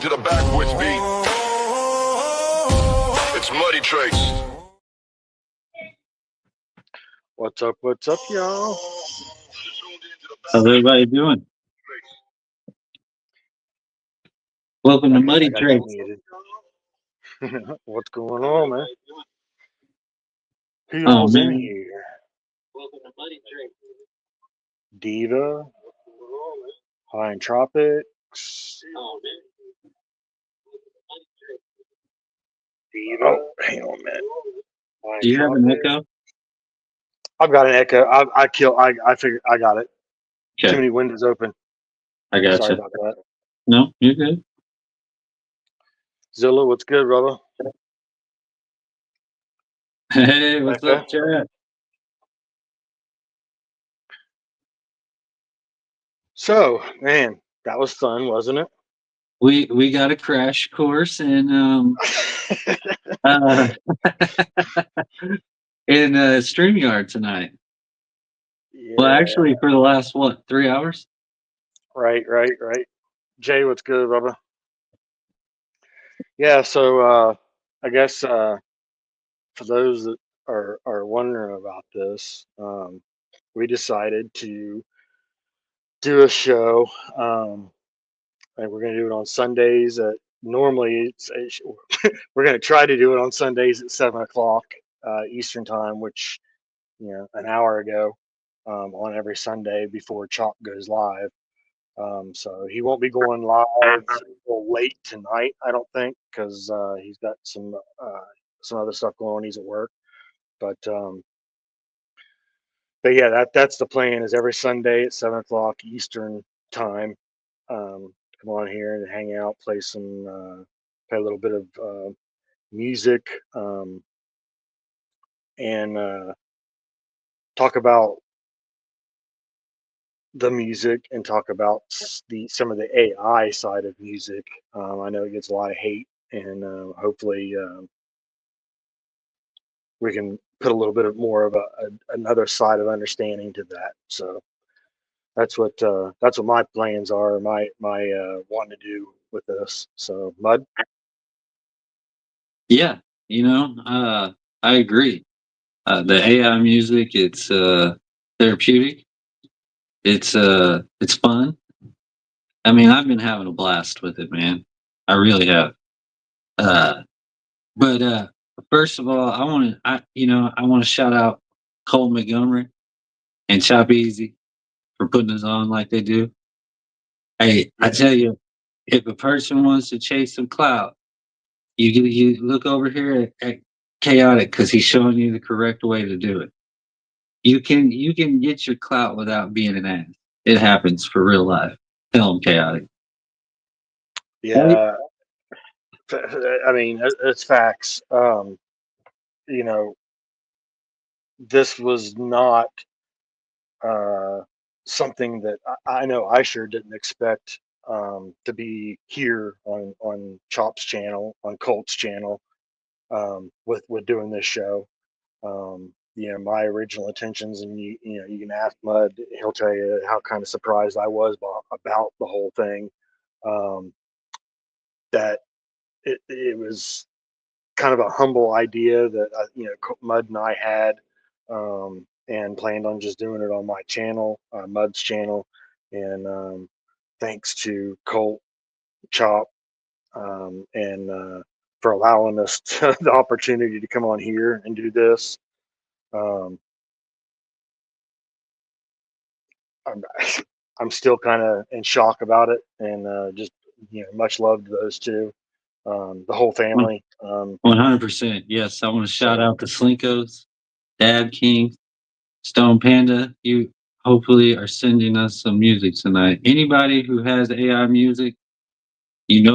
into the backwoods beat. It's Muddy Tr8s. What's up, y'all? How's everybody doing? Welcome to Muddy Tr8s. What's going on, man? Who's Oh, in man. here? Welcome to Muddy Tr8s. Diva, High Tropics. Oh, man. Diva. Oh, hang on a minute. Do you have an echo? I've got an echo. I figured I got it. Okay. Too many windows open. I got Sorry you. about that. No, you're good. Zilla, what's good, brother? Hey, what's up, chat? So, man, that was fun, wasn't it? We got a crash course in in StreamYard tonight. Yeah. Well, actually, for the last 3 hours? Right. Jay, what's good, brother? Yeah, so I guess for those that are wondering about this, we decided to do a show, and we're going to do it on Sundays. Normally, we're going to try to do it on Sundays at 7 o'clock Eastern time, which an hour ago on every Sunday before Chop goes live. So he won't be going live until late tonight, I don't think, because he's got some other stuff going on. He's at work, but yeah, that's the plan. Is every Sunday at 7 o'clock Eastern time. Come on here and hang out, play a little bit of music, and talk about the music and talk about some of the AI side of music. I know it gets a lot of hate, and hopefully we can put a little bit of more of another side of understanding to that. So that's what my plans are. My wanting to do with this. So Mud. Yeah, I agree. The AI music, it's therapeutic. It's fun. I mean, I've been having a blast with it, man. I really have. But first of all, I want to shout out Cole Montgomery and Chop Easy for putting us on like they do. Hey, I tell you, if a person wants to chase some clout, you look over here at Chaotic because he's showing you the correct way to do it. You can get your clout without being an ass. It happens for real life. Tell him Chaotic. Yeah, I mean it's facts. This was not something that I know I sure didn't expect to be here on Chop's channel, on Colt's channel, with doing this show. My original intentions, and you can ask Mud, he'll tell you how kind of surprised I was about the whole thing. That it was kind of a humble idea that Mud and I had, and planned on just doing it on my channel, Mud's channel, and thanks to Colt, Chop, and for allowing us the opportunity to come on here and do this. I'm still kind of in shock about it, and just much love to those two, the whole family. 100%. Yes, I want to shout out the Slinkos, Dab King, Stone Panda. You hopefully are sending us some music tonight. Anybody who has AI music,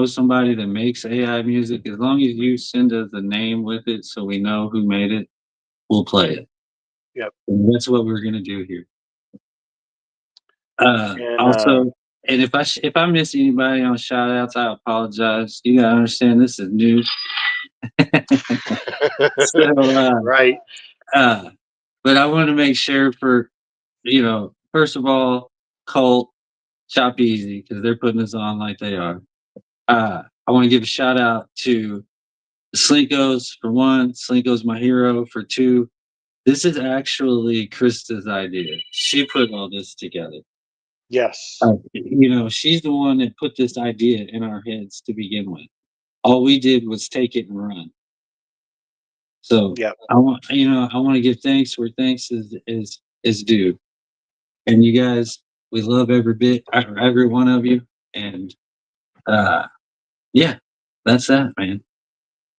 somebody that makes AI music, as long as you send us the name with it so we know who made it, we'll play it. Yep. And that's what we're going to do here. Also, and if I miss anybody on shout outs, I apologize. You gotta understand this is new. So, right. But I want to make sure for, first of all, Colt, Chop Easy, because they're putting us on like they are. I want to give a shout out to Slinkos for one. Slinko's my hero for two. This is actually Krista's idea. She put all this together. Yes. You know, she's the one that put this idea in our heads to begin with. All we did was take it and run. So Yeah. I want to give thanks where thanks is due. And you guys, we love every one of you. And yeah, that's that, man.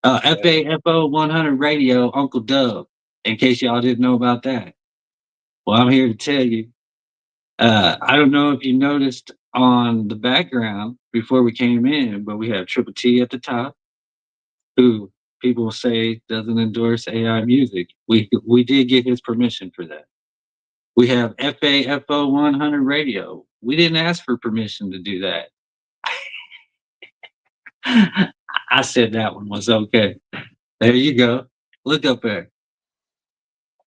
FAFO 100 Radio, Uncle Dub. In case y'all didn't know about that. Well, I'm here to tell you. I don't know if you noticed on the background before we came in, but we have Tr8 at the top, who people say doesn't endorse AI music. We did get his permission for that. We have FAFO 100 Radio. We didn't ask for permission to do that. I said that one was okay. There you go. Look up there.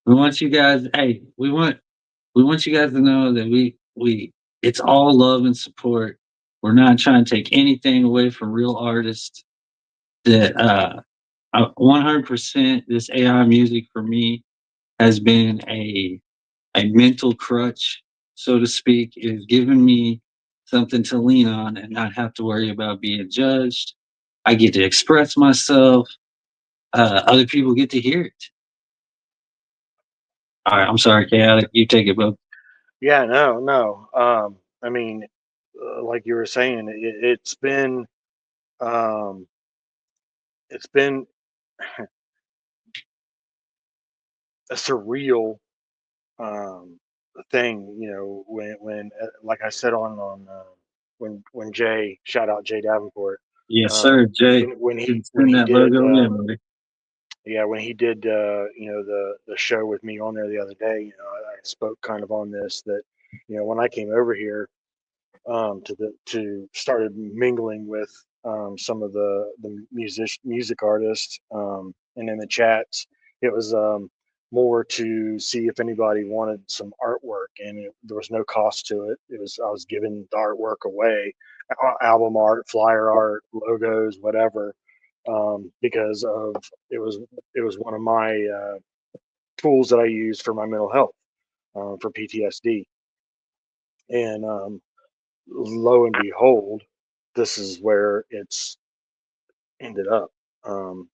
We want you guys. Hey, we want you guys to know that we it's all love and support. We're not trying to take anything away from real artists. That 100% this AI music for me has been a mental crutch, so to speak. It has given me something to lean on and not have to worry about being judged. I get to express myself. Other people get to hear it. All right, I'm sorry, Chaotic. You take it, bro. Yeah. No. I mean, like you were saying, um, it's been a surreal thing. You know, when like I said when Jay, shout out Jay Davenport, Yes, sir, Jay. when he Send that did logo in, buddy. yeah, when he did the show with me on there the other day, I spoke kind of on this, that when I came over here, to started mingling with some of the music artists, and in the chats, it was more to see if anybody wanted some artwork, and there was no cost to it. I was giving the artwork away, album art, flyer art, logos, whatever, because of it was one of my tools that I use for my mental health, for PTSD, and lo and behold, this is where it's ended up. Um,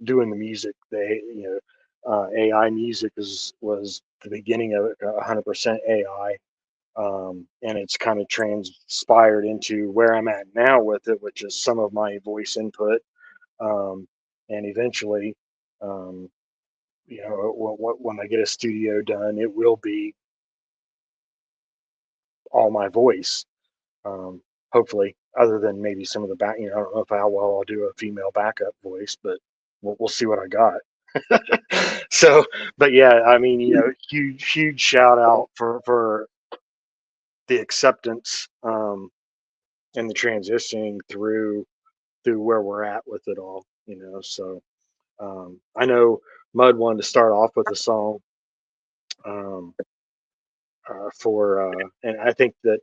doing the music. AI music was the beginning of it, 100% AI, and it's kind of transpired into where I'm at now with it, which is some of my voice input, and eventually, um, when I get a studio done, it will be all my voice. Hopefully, other than maybe some of the back. I don't know how well I'll do a female backup voice, but we'll see what I got. So, but yeah, I mean, huge shout out for the acceptance, and the transitioning through where we're at with it all. So I know Mud wanted to start off with a song, um, and I think that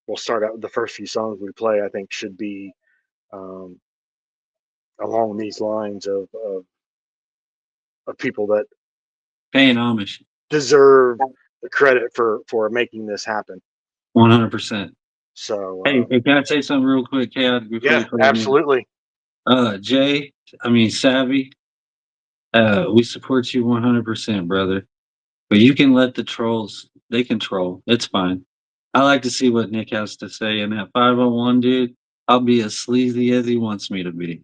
we'll start out with the first few songs we play. I think should be um, along these lines of people that Paying homage. deserve the credit for making this happen. 100%. So Hey, can I say something real quick, Chaotic, before yeah, you play absolutely. Jay, Savvy, we support you 100%, brother. But you can let the trolls, they can troll. It's fine. I like to see what Nick has to say. And that 501 dude, I'll be as sleazy as he wants me to be.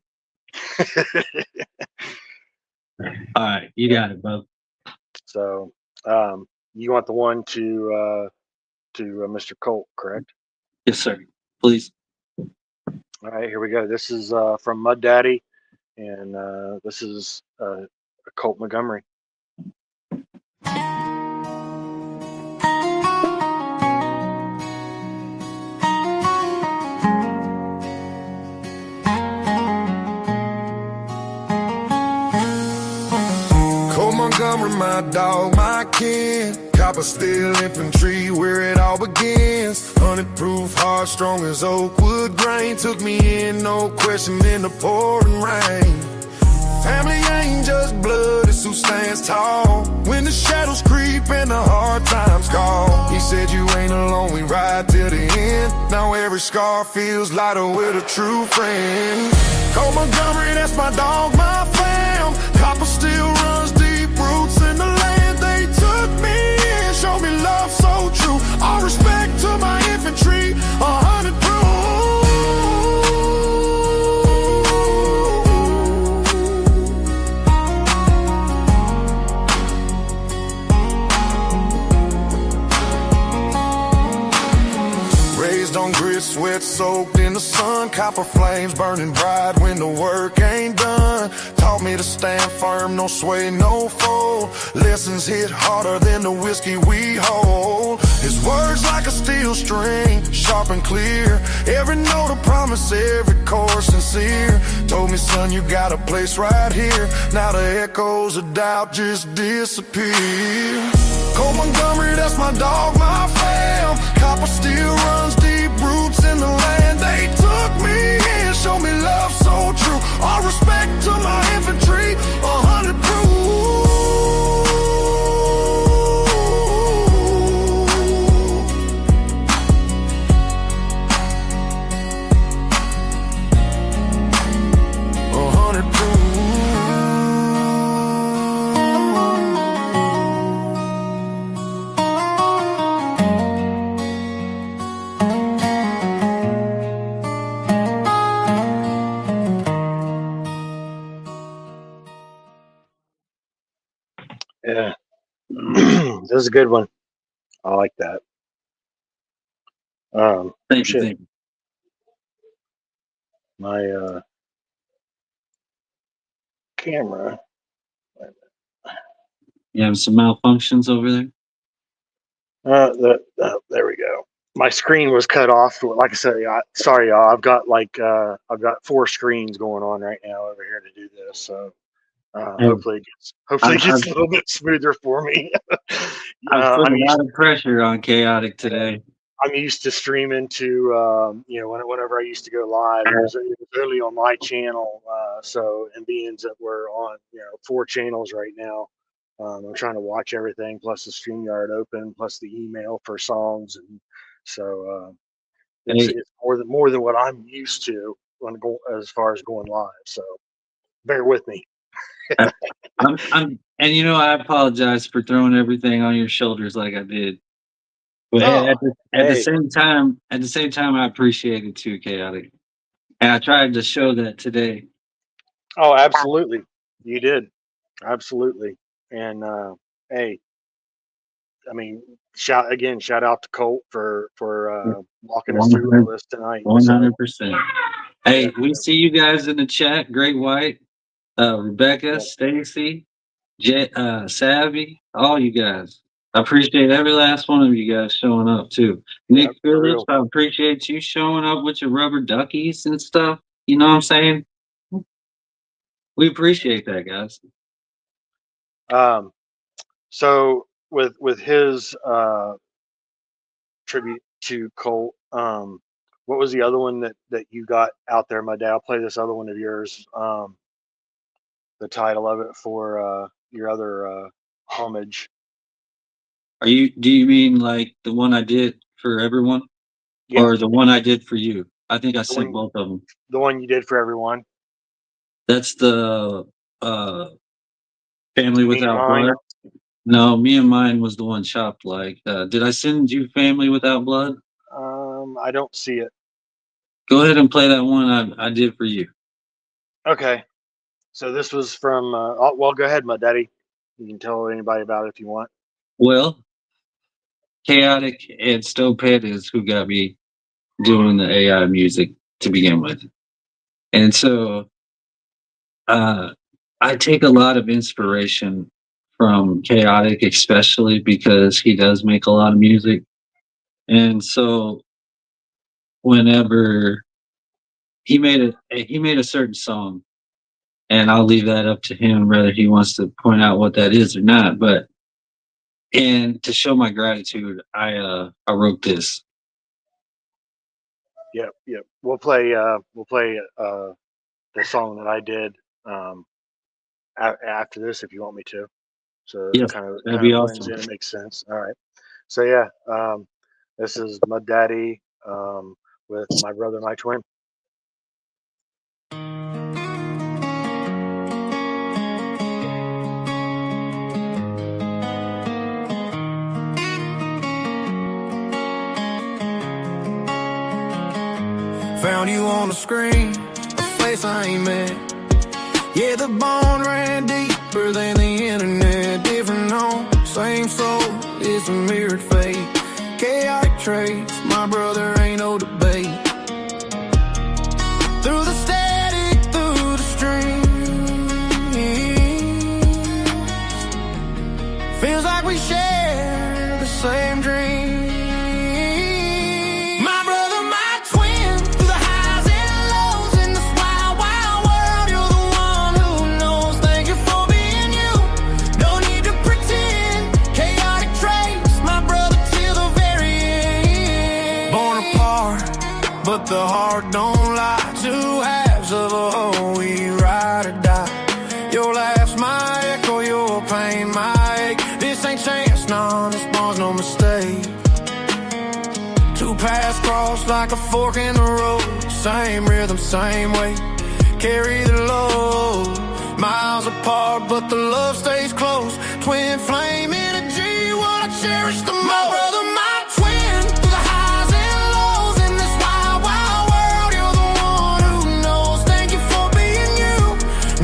All right, you got it, bub. So you want the one to Mr. Colt, correct? Yes, sir. Please. All right, here we go. This is from Muddaddy, and this is Colt Montgomery. Colt Montgomery Montgomery, my dog, my kin. Copper steel infantry, where it all begins. 100 proof, hard, strong as oak wood grain. Took me in, no question, in the pouring rain. Family ain't just blood, it's who stands tall. When the shadows creep and the hard times call. He said you ain't alone, we ride till the end. Now every scar feels lighter with a true friend. Cold Montgomery, that's my dog, my fam. Copper still runs deep, roots in the land. They took me in, showed me love so true. All respect to my infantry, 100 proof. On grit, sweat soaked in the sun. Copper flames burning bright when the work ain't done. Taught me to stand firm, no sway, no fold. Lessons hit harder than the whiskey we hold. His words like a steel string, sharp and clear. Every note a promise, every chord sincere. Told me, son, you got a place right here. Now the echoes of doubt just disappear. Cold Montgomery, that's my dog, my fam. Copper still runs deep, roots in the land. They took me in, showed me love so true. All respect to my infantry, 100 proof. Yeah. This is a good one. I like that. Thank you. Shit. Thank you. My camera. You have some malfunctions over there? There we go. My screen was cut off. Like I said, sorry, y'all. I've got 4 screens going on right now over here to do this. So hopefully it gets a little bit smoother for me. I've put a lot of pressure on Chaotic today. I'm used to streaming to whenever I used to go live, it was only on my channel. And being that we're on 4 channels right now, I'm trying to watch everything plus the StreamYard open plus the email for songs, and so it's more than what I'm used to when as far as going live. So bear with me. And I apologize for throwing everything on your shoulders like I did. But at the same time, I appreciate it too, Chaotic. And I tried to show that today. Oh, absolutely, you did, absolutely. And hey, I mean, shout out to Colt for walking us through all this tonight. 100%. Hey, we see you guys in the chat. Great White, Rebecca, Stacy, Savvy, all you guys. I appreciate every last one of you guys showing up too. Nick Phillips, I appreciate you showing up with your rubber duckies and stuff. You know what I'm saying? We appreciate that, guys. So with his tribute to Colt, what was the other one that you got out there, my dad? I'll play this other one of yours. The title of it for your other homage. Do you mean like the one I did for everyone? Yeah. Or the one I did for you? I think I sent both of them. The one you did for everyone. That's the Family Without Blood. No, Me and Mine was the one chopped like. Did I send you Family Without Blood? I don't see it. Go ahead and play that one I did for you. Okay. So this was from, well, go ahead, Muddaddy. You can tell anybody about it if you want. Well, Chaotic and Tr8s is who got me doing the AI music to begin with. And so I take a lot of inspiration from Chaotic, especially because he does make a lot of music. And so whenever he made a certain song, and I'll leave that up to him whether he wants to point out what that is or not. But and to show my gratitude, I wrote this. Yep, yep. We'll play the song that I did after this if you want me to. So it Yes, kind of that'd be blends awesome. in. It makes sense. All right. So yeah, this is Muddaddy with my brother, my twin. Found you on the screen, a face I ain't met. Yeah, the bond ran deeper than the internet. Different home, same soul, it's a mirrored fate. Chaotic traits, my brother ain't no debate. Through the static, through the streams, feels like we share the same dream. But the heart don't lie. Two halves of a whole, we ride or die. Your laugh's my echo, your pain my ache. This ain't chance, no, this bond's no mistake. Two paths cross like a fork in the road. Same rhythm, same way, carry the load. Miles apart, but the love stays close. Twin flame energy, what I cherish the most. My brother, my twin, through the highs and lows in this wild, wild world. You're the one who knows. Thank you for being you.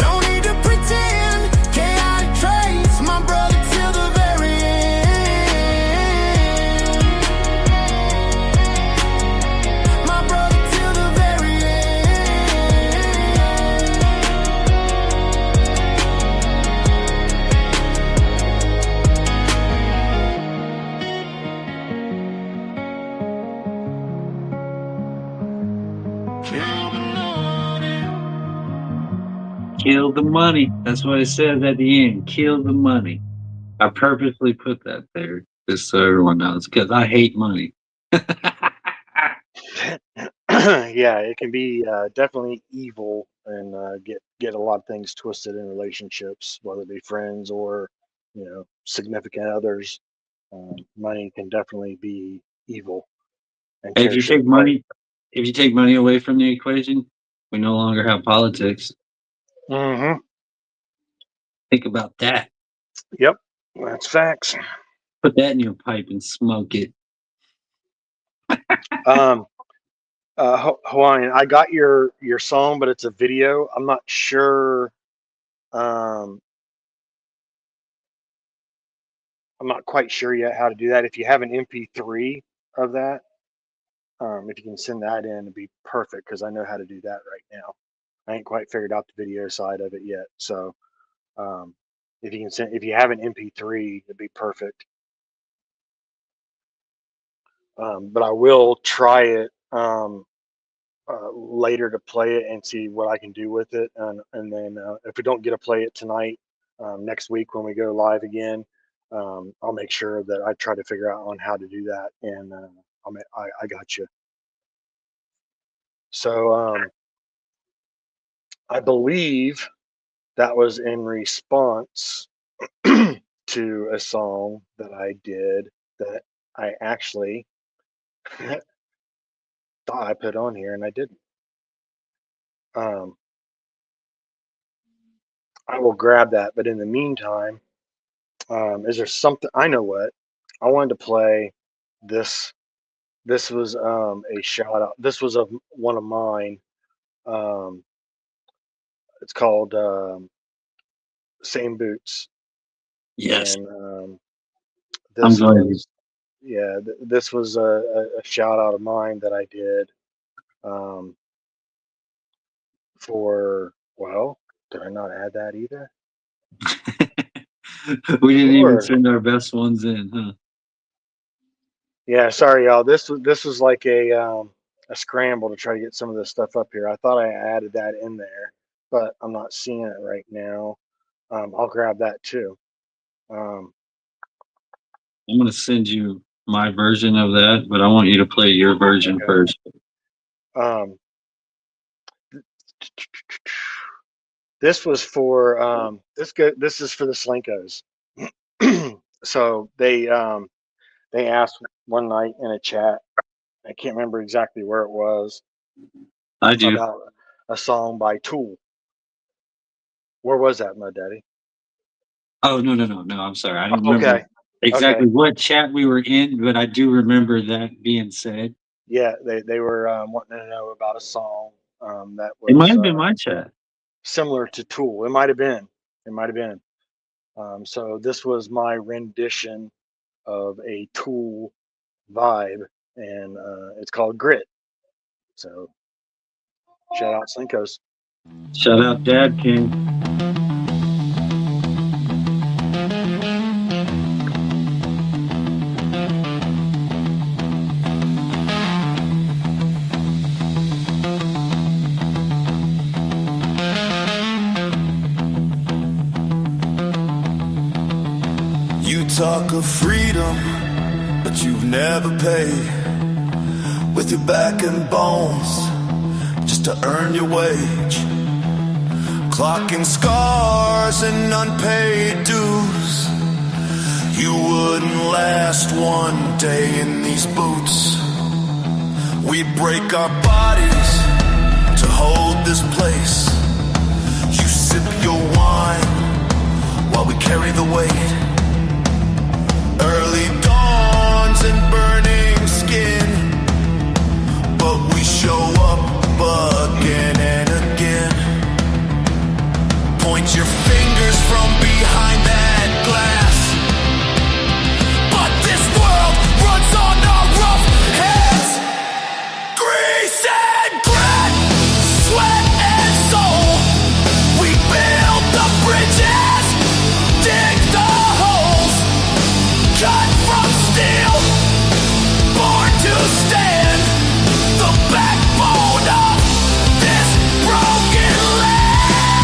No need to pretend. Chaotic traits, my brother till the very end. My brother till the very Kill the money. That's what it says at the end. Kill the money. I purposely put that there just so everyone knows because I hate money. Yeah, it can be definitely evil and get a lot of things twisted in relationships, whether it be friends or significant others. Money can definitely be evil and Hey, tear shit apart. if you take money away from the equation, we no longer have politics. Mm-hmm. Think about that. Yep, that's facts. Put that in your pipe and smoke it. Hawaiian, I got your song, but it's a video. I'm not sure. Um, I'm not quite sure yet how to do that. If you have an MP3 of that, if you can send that in, it'd be perfect because I know how to do that right now. I ain't quite figured out the video side of it yet. So if you can send, if you have an MP3, it'd be perfect. But I will try it later to play it and see what I can do with it. And then if we don't get to play it tonight, next week when we go live again, I'll make sure that I try to figure out on how to do that. And I got you. So I believe that was in response to a song that I did that I actually thought I put on here and I didn't. I will grab that, but in the meantime, is there something? I know what I wanted to play. This this was a shout out. This was one of mine. Um, it's called Same Boots, Yes, and I'm this glad. was this was a shout out of mine that I did for did I not add that either? We didn't even Lord. send our best ones in, huh? Yeah, sorry y'all. This was like a scramble to try to get some of this stuff up here. I thought I added that in there. but I'm not seeing it right now. I'll grab that too. I'm gonna send you my version of that, but I want you to play your version Okay. first. Um, this was for this is for the Slinkos. So they asked one night in a chat. I can't remember exactly where it was, I do. about a song by Tool. Where was that, Muddaddy? Oh no. I'm sorry. I don't remember Okay. exactly Okay. what chat we were in, but I do remember that being said. Yeah, they were wanting to know about a song that It might was have been my chat. similar to Tool. It might have been. It might have been. So this was my rendition of a Tool vibe, and it's called Grit. So shout out Slinkos. Shout out Dad King. You talk of freedom, but you've never paid with your back and bones just to earn your wage. Clocking scars and unpaid dues. You wouldn't last one day in these boots. We'd break our bodies to hold this place. You sip your wine while we carry the weight. Early dawns and burning skin, but we show up again and again. Point your fingers from behind that glass, but this world runs on our rough heads. Grease and grit, sweat and soul. We build the bridges, dig the holes. Cut from steel, born to stand, the backbone of this broken land.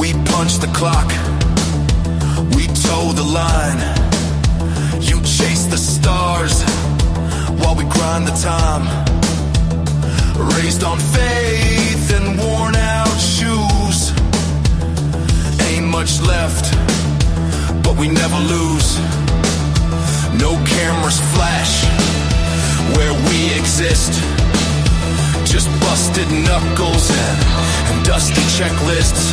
We punch the clock, we toe the line. You chase the stars while we grind the time. Raised on faith and worn out shoes. Ain't much left, but we never lose. No cameras flash where we exist. Just busted knuckles and dusty checklists.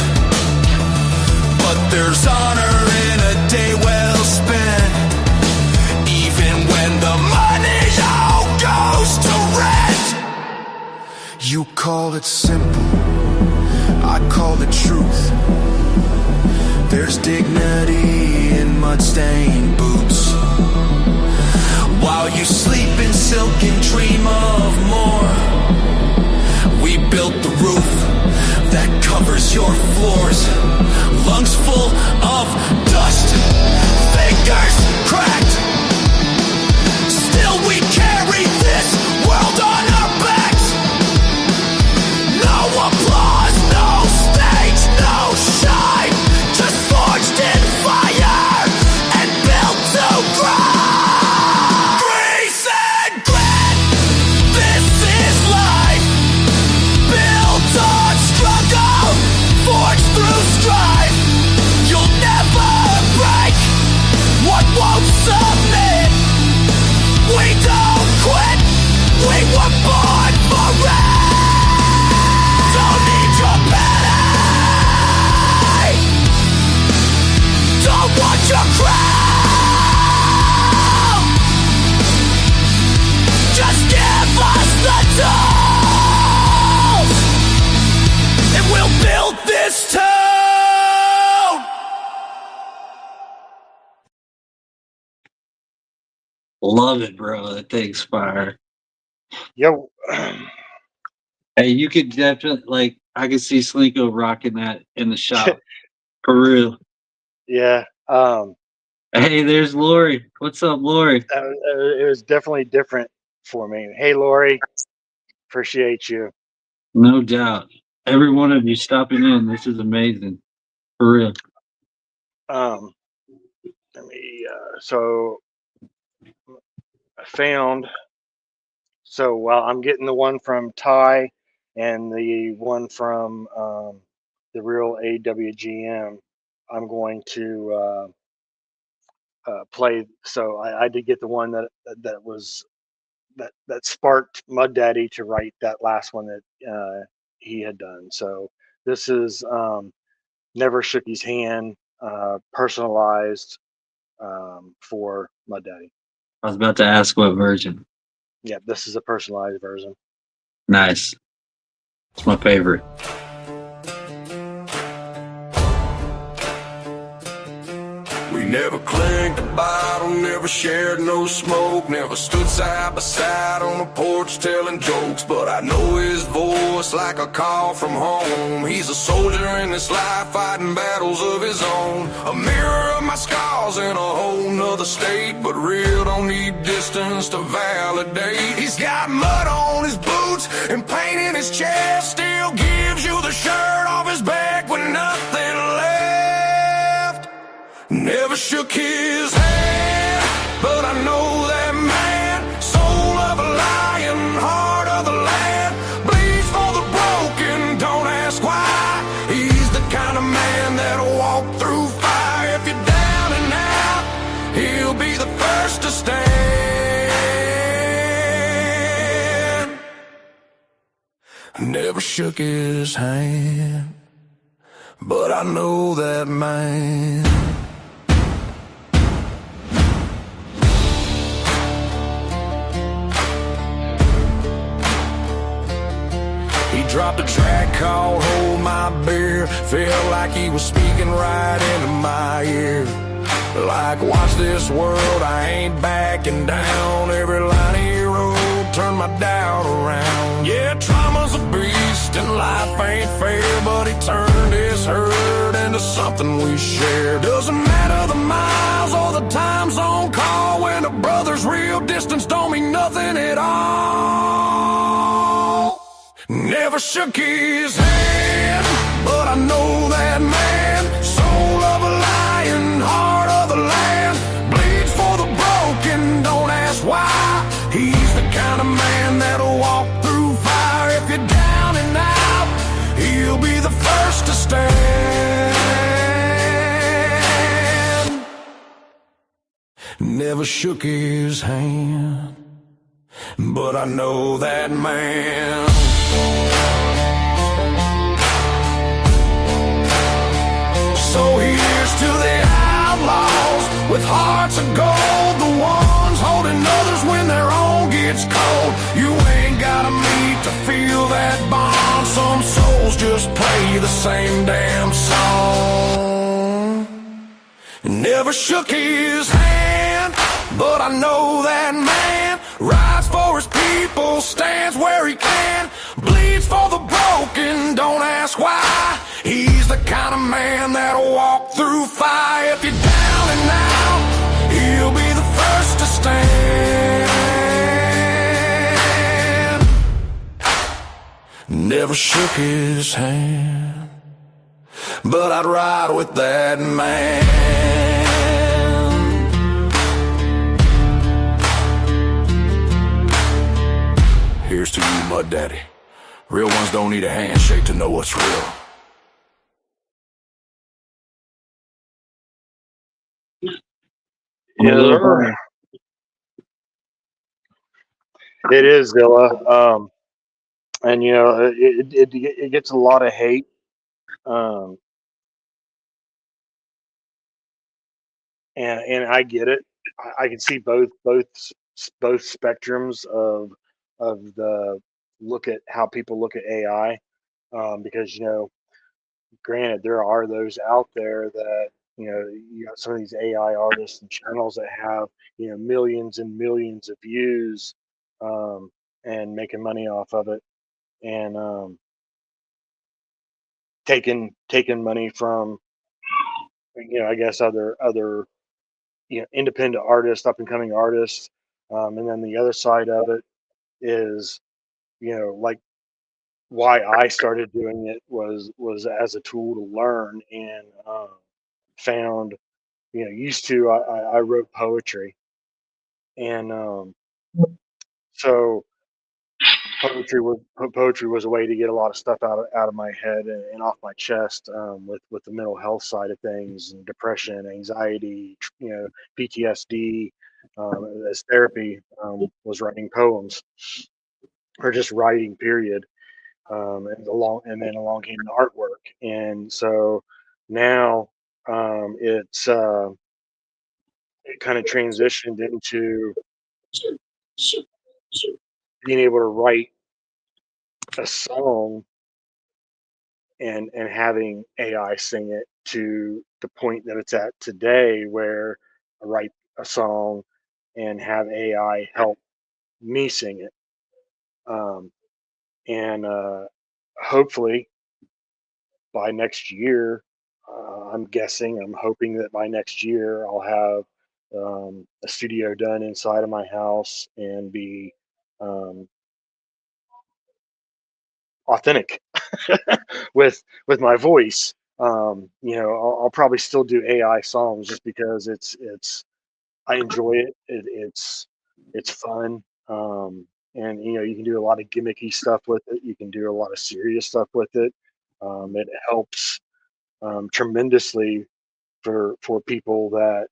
But there's honor in a day well spent, even when the money all goes to rent. You call it simple, I call it truth. There's dignity in mud-stained boots. While you sleep in silk and dream of more, we built the roof that covers your floors. Lungs full of dust, fingers cracked. Still we carry this world on our backs. No applause, no stage, no shine. Just forged in fire and built to grind. Grease and grit, this is life. Built on struggle, forged through strife. You'll never break what won't submit. We don't quit, we were born for it. Don't need your pity, don't want your crown. Just give us the tools, and we'll build this town. Love it, bro. That thing's fire. Yo, Hey, you could definitely I could see Slinko rocking that in the shop. For real. yeah. Hey, there's Lori. What's up, Lori? It was definitely different for me. Hey, Lori, appreciate you. No doubt. Every one of you stopping in. This is amazing. For real. Um, let me. So I found. So while I'm getting the one from Ty and the one from the real AWGM, I'm going to play. So I did get the one that was that sparked Muddaddy to write that last one that he had done. So this is Never Shook His Hand, personalized for Muddaddy. I was about to ask what version. Yeah, this is a personalized version. Nice. It's my favorite. We never clinked a bottle, never shared no smoke, never stood side by side on the porch telling jokes. But I know his voice like a call from home. He's a soldier in this life fighting battles of his own. A mirror of my scars in a whole nother state, but real don't need distance to validate. He's got mud on his boots and paint in his chest, still gives you the shirt off his back with nothing left. Never shook his hand, but I know that man. Soul of a lion, heart of the land, bleeds for the broken, don't ask why. He's the kind of man that'll walk through fire. If you're down and out, he'll be the first to stand. Never shook his hand, but I know that man. Dropped a track called Hold My Beer. Felt like he was speaking right into my ear. Like, watch this world, I ain't backing down. Every line he wrote turned my doubt around. Yeah, trauma's a beast and life ain't fair, but he turned his hurt into something we share. Doesn't matter the miles or the times on call, when a brother's real distance don't mean nothing at all. Never shook his hand, but I know that man. Soul of a lion, heart of the land, bleeds for the broken, don't ask why. He's the kind of man that'll walk through fire. If you're down and out, he'll be the first to stand. Never shook his hand, but I know that man. So here's to the outlaws with hearts of gold, the ones holding others when their own gets cold. You ain't gotta meet to feel that bond. Some souls just play the same damn song. Never shook his hand, but I know that man. Rides for his people, stands where he can, bleeds for the broken, don't ask why. He's the kind of man that'll walk through fire. If you're down and out, he'll be the first to stand. Never shook his hand, but I'd ride with that man. Here's to you, Muddaddy. Real ones don't need a handshake to know what's real. Yeah, sir. It is, Zilla. And you know, it gets a lot of hate. And I get it. I can see both spectrums of the look at how people look at AI, because you know, granted, there are those out there that you got some of these AI artists and channels that have millions and millions of views, and making money off of it, and taking money from I guess other independent artists, up and coming artists. And then the other side of it is, like why I started doing it was as a tool to learn, and found, used to, I wrote poetry, and so poetry was a way to get a lot of stuff out of my head, and off my chest, with the mental health side of things, and depression, anxiety, PTSD. As therapy, was writing poems, or just writing, period. And then along came the artwork, and so now, it kind of transitioned into being able to write a song, and having AI sing it, to the point that it's at today, where I write a song and have AI help me sing it. And hopefully by next year, I'm hoping that by next year I'll have, a studio done inside of my house, and be, um, authentic with my voice. I'll probably still do AI songs, just because I enjoy it. It's fun. And you can do a lot of gimmicky stuff with it. You can do a lot of serious stuff with it. It helps, tremendously for people that,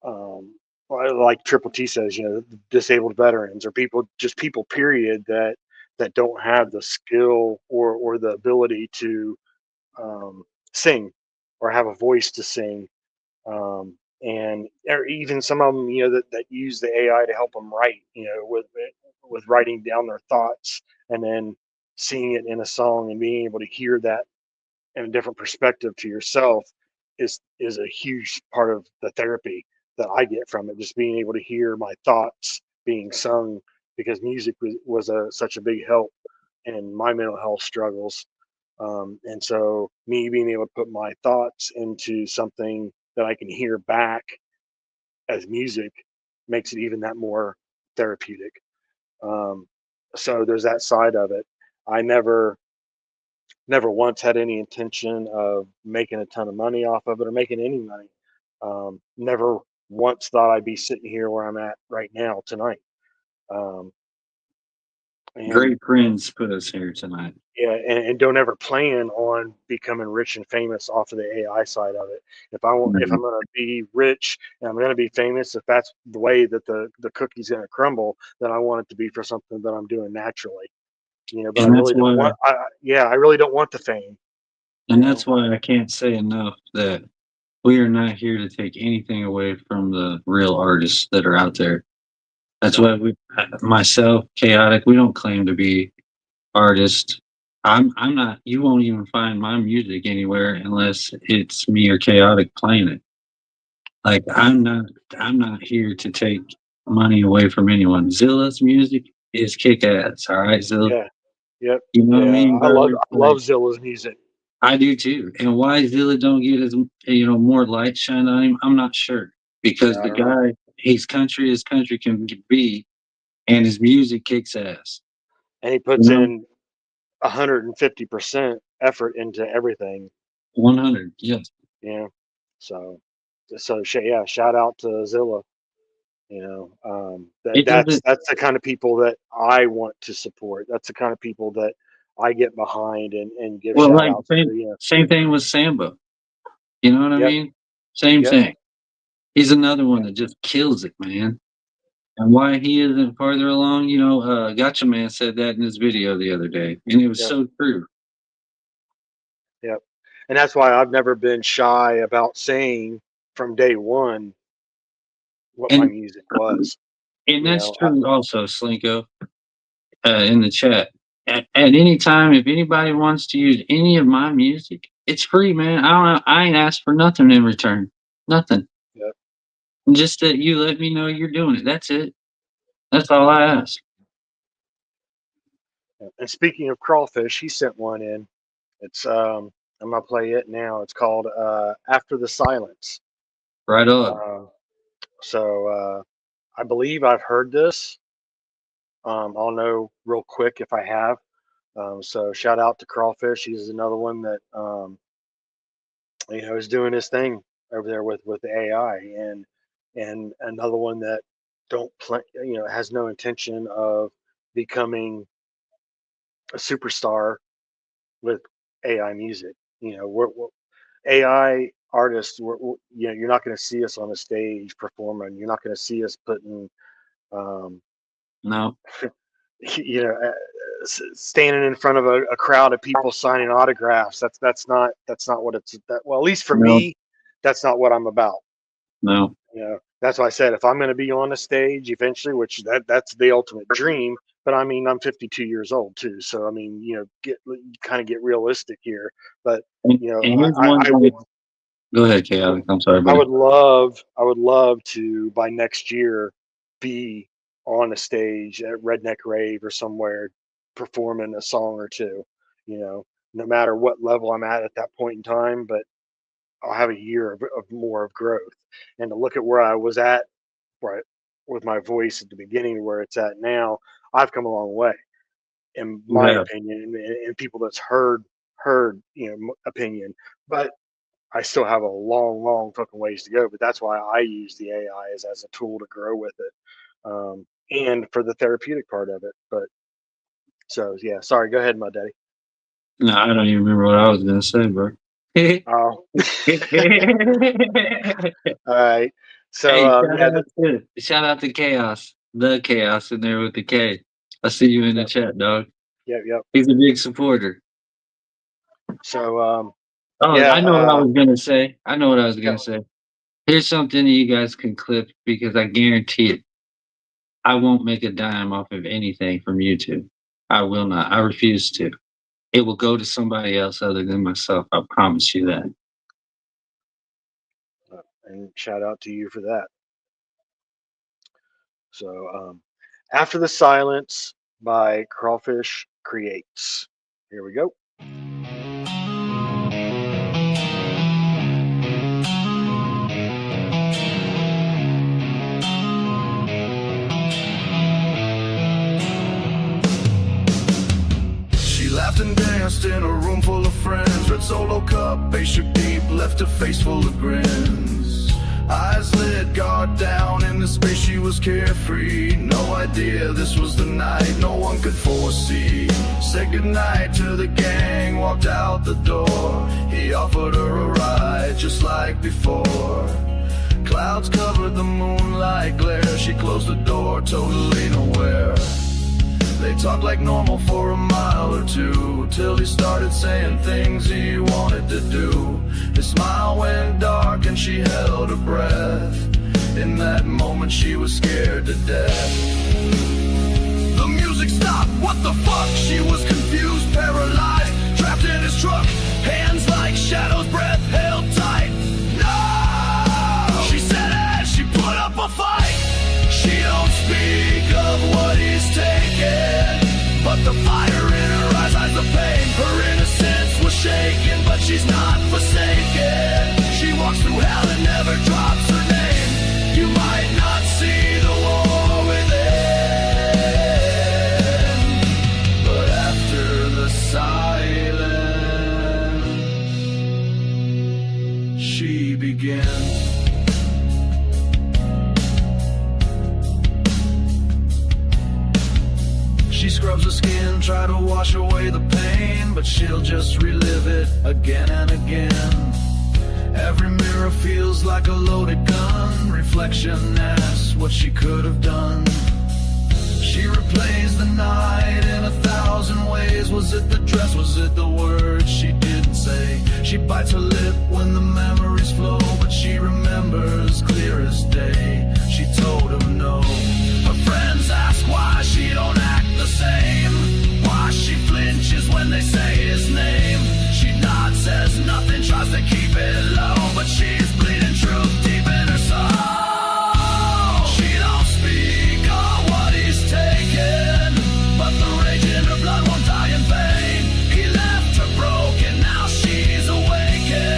um, like Triple T says, disabled veterans, or people period, that don't have the skill, or the ability to, um, sing, or have a voice to sing. And or even some of them, that use the AI to help them write, with writing down their thoughts, and then seeing it in a song, and being able to hear that in a different perspective to yourself, is a huge part of the therapy that I get from it. Just being able to hear my thoughts being sung, because music was such a big help in my mental health struggles. And so, me being able to put my thoughts into something that I can hear back as music, makes it even that more therapeutic. Um, so there's that side of it. I never once had any intention of making a ton of money off of it, or making any money. Never once thought I'd be sitting here where I'm at right now tonight. Um, and Great friends put us here tonight. Yeah, and don't ever plan on becoming rich and famous off of the AI side of it. If I'm going to be rich, and I'm going to be famous, if that's the way that the cookie's going to crumble, then I want it to be for something that I'm doing naturally. But I And that's really don't why, want. I really don't want the fame. and that's why I can't say enough that we are not here to take anything away from the real artists that are out there. That's why myself, Chaotic, we don't claim to be artists. I'm not. You won't even find my music anywhere unless it's me or Chaotic playing it. Like I'm not here to take money away from anyone. Zilla's music is kick ass. All right, Zilla. Yeah. Yep. You know what I Yeah. mean, I love brother? I love Zilla's music. I do too. And why Zilla don't get as more light shine on him, I'm not sure. Because Yeah, I the don't know. guy, he's country as country can be, and his music kicks ass. And he You puts know, in 150% effort into everything. 100. Yes. Yeah. So, yeah, shout out to Zilla. It doesn't. That's the kind of people that I want to support. That's the kind of people that I get behind, and give Well, shout like outs same to. same thing with Sambo. You know what I Yep. mean? Same Yep. thing. He's another one Yep. that just kills it, man. And why he isn't farther along, Gotcha Man said that in his video the other day, and it was Yep. so true. Yep. And that's why I've never been shy about saying from day one what my And music was. and You that's know, I, true also, Slinko, in the chat. At any time, if anybody wants to use any of my music, it's free, man. I ain't asked for nothing in return. Nothing. yep. Just that you let me know you're doing it. That's it. That's all I ask. Yep. And speaking of crawfish, he sent one in. It's I'm gonna play it now. It's called "After the Silence." Right on. Uh, So I believe I've heard this. I'll know real quick if I have. So shout out to Crawfish. He's another one that is doing his thing over there with the AI, and another one that don't play, has no intention of becoming a superstar with AI music. We're AI artists. You're not going to see us on a stage performing. You're not going to see us putting, um, No, standing in front of a crowd of people signing autographs. That's not what it's. Well, at least for no, me, that's not what I'm about. no. That's why I said if I'm going to be on a stage eventually, which that's the ultimate dream. But I mean, I'm 52 years old too, so I mean, kind of get realistic here. But And here's one I would thing. Go ahead, Chaotic. I'm sorry, I buddy. would love to by next year be on a stage at Redneck Rave or somewhere performing a song or two. No matter what level I'm at that point in time, but I'll have a year of more of growth. And to look at where I was at, right, with my voice at the beginning to where it's at now, I've come a long way, in You my have. opinion, and people that's heard opinion. But I still have a long, long fucking ways to go. But that's why I use the AI as a tool to grow with it, and for the therapeutic part of it. But so yeah, sorry. Go ahead, my daddy. No, I don't even remember what I was gonna say, bro. Oh, Hey, all right. So yeah, shout out to Chaos, the Chaos in there with the K. I see you in the yep, chat, dog. yep. He's a big supporter. So Oh, yeah, I know what I was gonna say. I know what I was yeah. gonna say. Here's something that you guys can clip because I guarantee it. I won't make a dime off of anything from YouTube. I will not. I refuse to. It will go to somebody else other than myself. I promise you that. And shout out to you for that. So after the silence by Crawfish Creates. Here we go. She laughed and danced in a room full of friends. Red Solo cup, bass shook deep, left a face full of grins. Eyes lit, guard down, in the space she was carefree. No idea this was the night no one could foresee. Said goodnight to the gang, walked out the door. He offered her a ride, just like before. Clouds covered the moonlight glare. She closed the door, totally unaware. They talked like normal for a mile or two, till he started saying things he wanted to do. His smile went dark and she held her breath. In that moment she was scared to death. The music stopped, what the fuck? She was confused, paralyzed, trapped in his truck. Hands like shadows, breath held tight. No! She said as she put up a fight. She don't speak of what he's taken, but the fire in her eyes hides the pain. Her innocence was shaken, but she's not forsaken. She walks through hell and never drops her name. You might not see the war within, but after the silence, she begins. She scrubs her skin, try to wash away the pain, but she'll just relive it again and again. Every mirror feels like a loaded gun. Reflection asks what she could have done. She replays the night in 1,000 ways. Was it the dress? Was it the words she didn't say? She bites her lip when the memories flow, but she remembers clear as day. She told him no. Her friends ask why she don't act the same, why she flinches when they say his name. She nods, says nothing, tries to keep it low, but she's bleeding truth deep in her soul. She don't speak on what he's taken, but the rage in her blood won't die in vain. He left her broken, now she's awakened.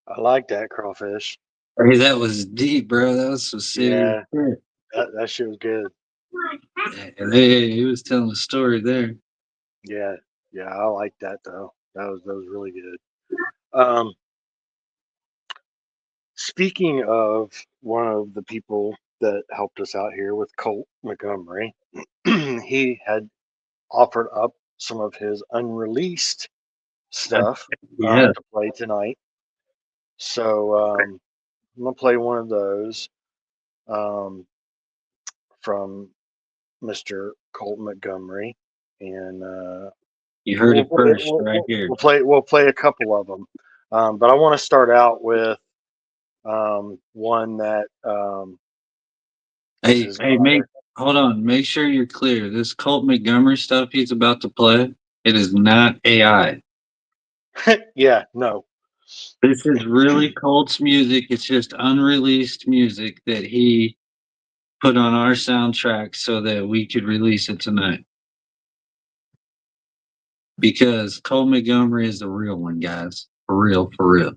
I like that crawfish. Hey, that was deep, bro. That was some serious Yeah, shit. that shit was good. Hey, he was telling a story there. Yeah, yeah, I like that though. That was really good. Um, Speaking of one of the people that helped us out here with Colt Montgomery, he had offered up some of his unreleased stuff Yeah, to play tonight. So I'm gonna play one of those um, from Mr. Colt Montgomery, and you heard it we'll, first we'll, right we'll, here. we'll play a couple of them, but I want to start out with one that is Hey, his hey, make daughter. hold on. Make sure you're clear. This Colt Montgomery stuff he's about to play, it is not AI. Yeah, no, This is really Colt's music. It's just unreleased music that he put on our soundtrack so that we could release it tonight. Because Colt Montgomery is the real one, guys. For real, for real.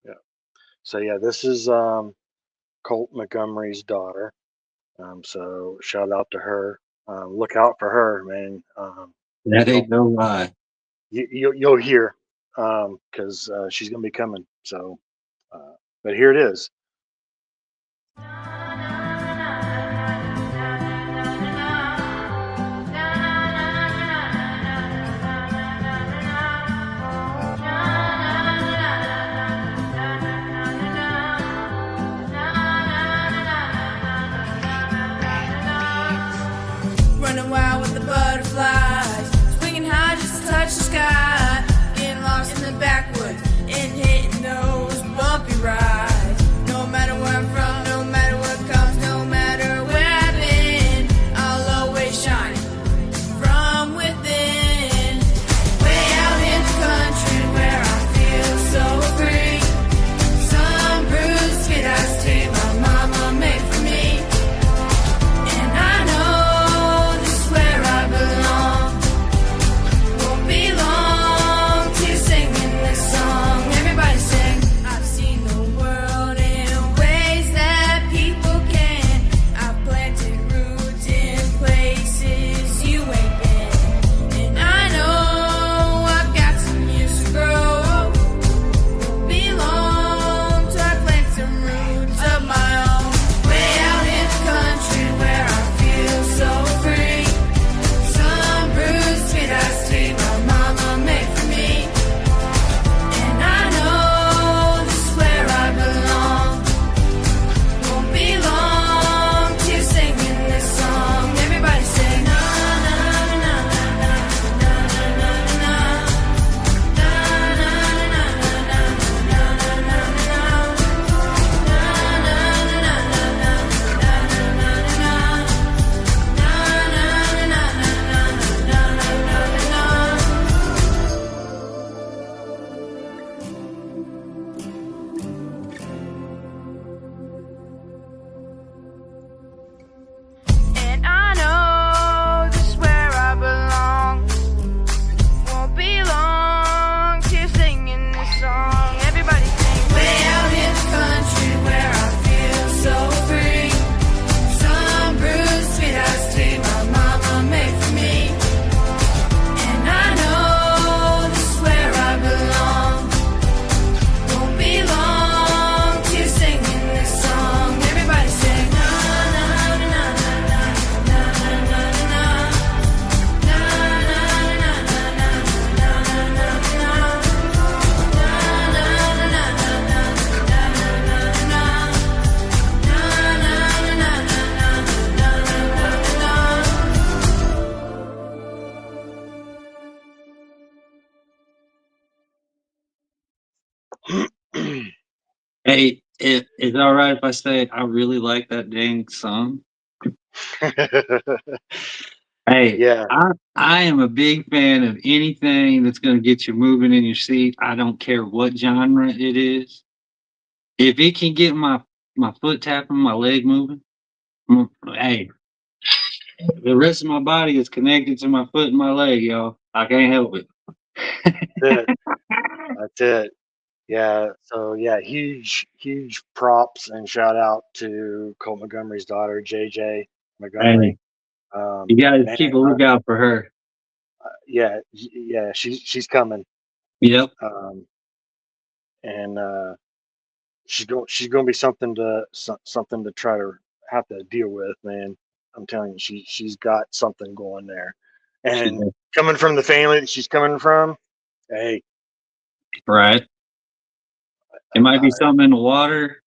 yeah. So yeah, this is Colt Montgomery's daughter. So shout out to her. Look out for her, man. That Don't ain't no lie. you'll hear because she's gonna be coming. So, but here it is. Running wild with the butterflies, swinging high just to touch the sky, getting lost in the backwoods and hitting those bumpy rides. No matter where I'm from, no matter what comes, no matter where I've been, I'll always shine from within. Way out in the country where I feel so free. Some bruised skin I stay my mama made for me. And I know this is where I belong. Won't be long till singing this song. Everybody sing. I've seen the world in ways that people can. I've planted roots in places you ain't been. And I know I've got some years to grow. Won't be long till I plant some roots of my own. Way out in the country where I feel so free. Some bruised skin I stay my mama made for me. And I know this is where I belong. Won't be long till singing this song. Everybody sing. Na na na na na na na na na. Na na na na na na na na. And I know this is where I belong. Won't be long till singing this song. Everybody sing. Way out in the country where I feel so free. Some bruised sweet iced tea my mama made for me. And I know this is where I belong. Won't be long till singing this song. Everybody sing. Na na na na na na na na na. Na na na na na na na na na. Hey, is it all right if I say I really like that dang song? Hey, Yeah, I am a big fan of anything that's going to get you moving in your seat. I don't care what genre it is. If it can get my foot tapping, my leg moving, hey, the rest of my body is connected to my foot and my leg, y'all. I can't help it. that's it. That's it. Yeah. So yeah, huge props and shout out to Colt Montgomery's daughter, JJ Hey, Montgomery. you guys Man, keep a lookout for her. yeah, she's coming. Yep. Um, and she's going to be something to try to have to deal with, man. I'm telling you, she's got something going there, She and did. coming from the family that she's coming from, hey, Right. It might I, be something in the water.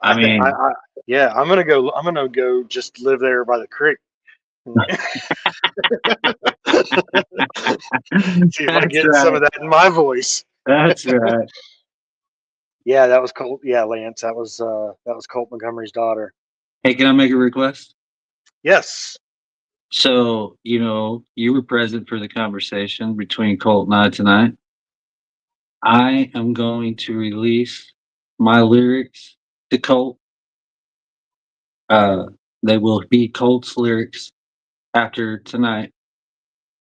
I I think mean, yeah, I'm gonna go. I'm gonna go just live there by the creek. See if I that's get some right. of that in my voice. That's right. Yeah, that was Colt. Yeah, Lance, that was Colt Montgomery's daughter. Hey, can I make a request? Yes. So, you were present for the conversation between Colt and I tonight. I am going to release my lyrics to Colt. They will be Colt's lyrics after tonight.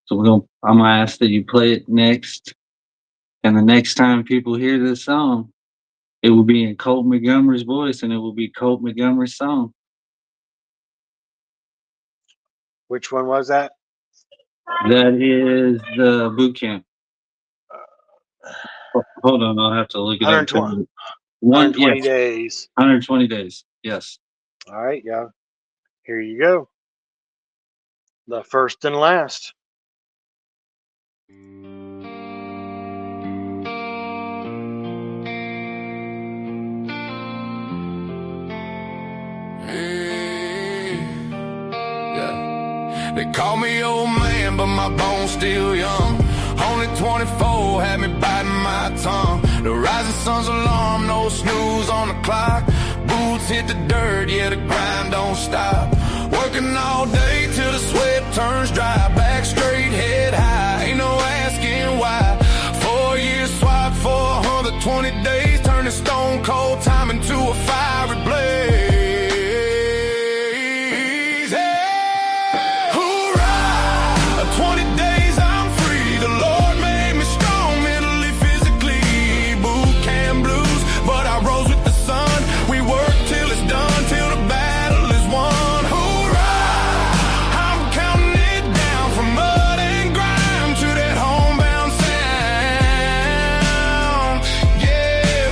So I'm gonna ask that you play it next. And the next time people hear this song, it will be in Colt Montgomery's voice and it will be Colt Montgomery's song. Which one was that? That is the boot camp. Hold on, I'll have to look it up. 120, Yes, days. 120 days. Yes. All right, yeah. Here you go. The first and last. Hey, yeah. They call me old man, but my bones still young. Only 24 had me biting my tongue. The rising sun's alarm, no snooze on the clock. Boots hit the dirt, yeah, the grind don't stop. Working all day till the sweat turns dry. Back straight, head high, ain't no asking why. 4 years swap for 120 days, turning stone cold time into a fiery blaze. Hey, hoorah! 20 days I'm free. The Lord made me strong, mentally, physically. Boot camp blues, but I rose with the sun. We work till it's done, till the battle is won. Hoorah! I'm counting it down from mud and grime to that homebound sound. Yeah,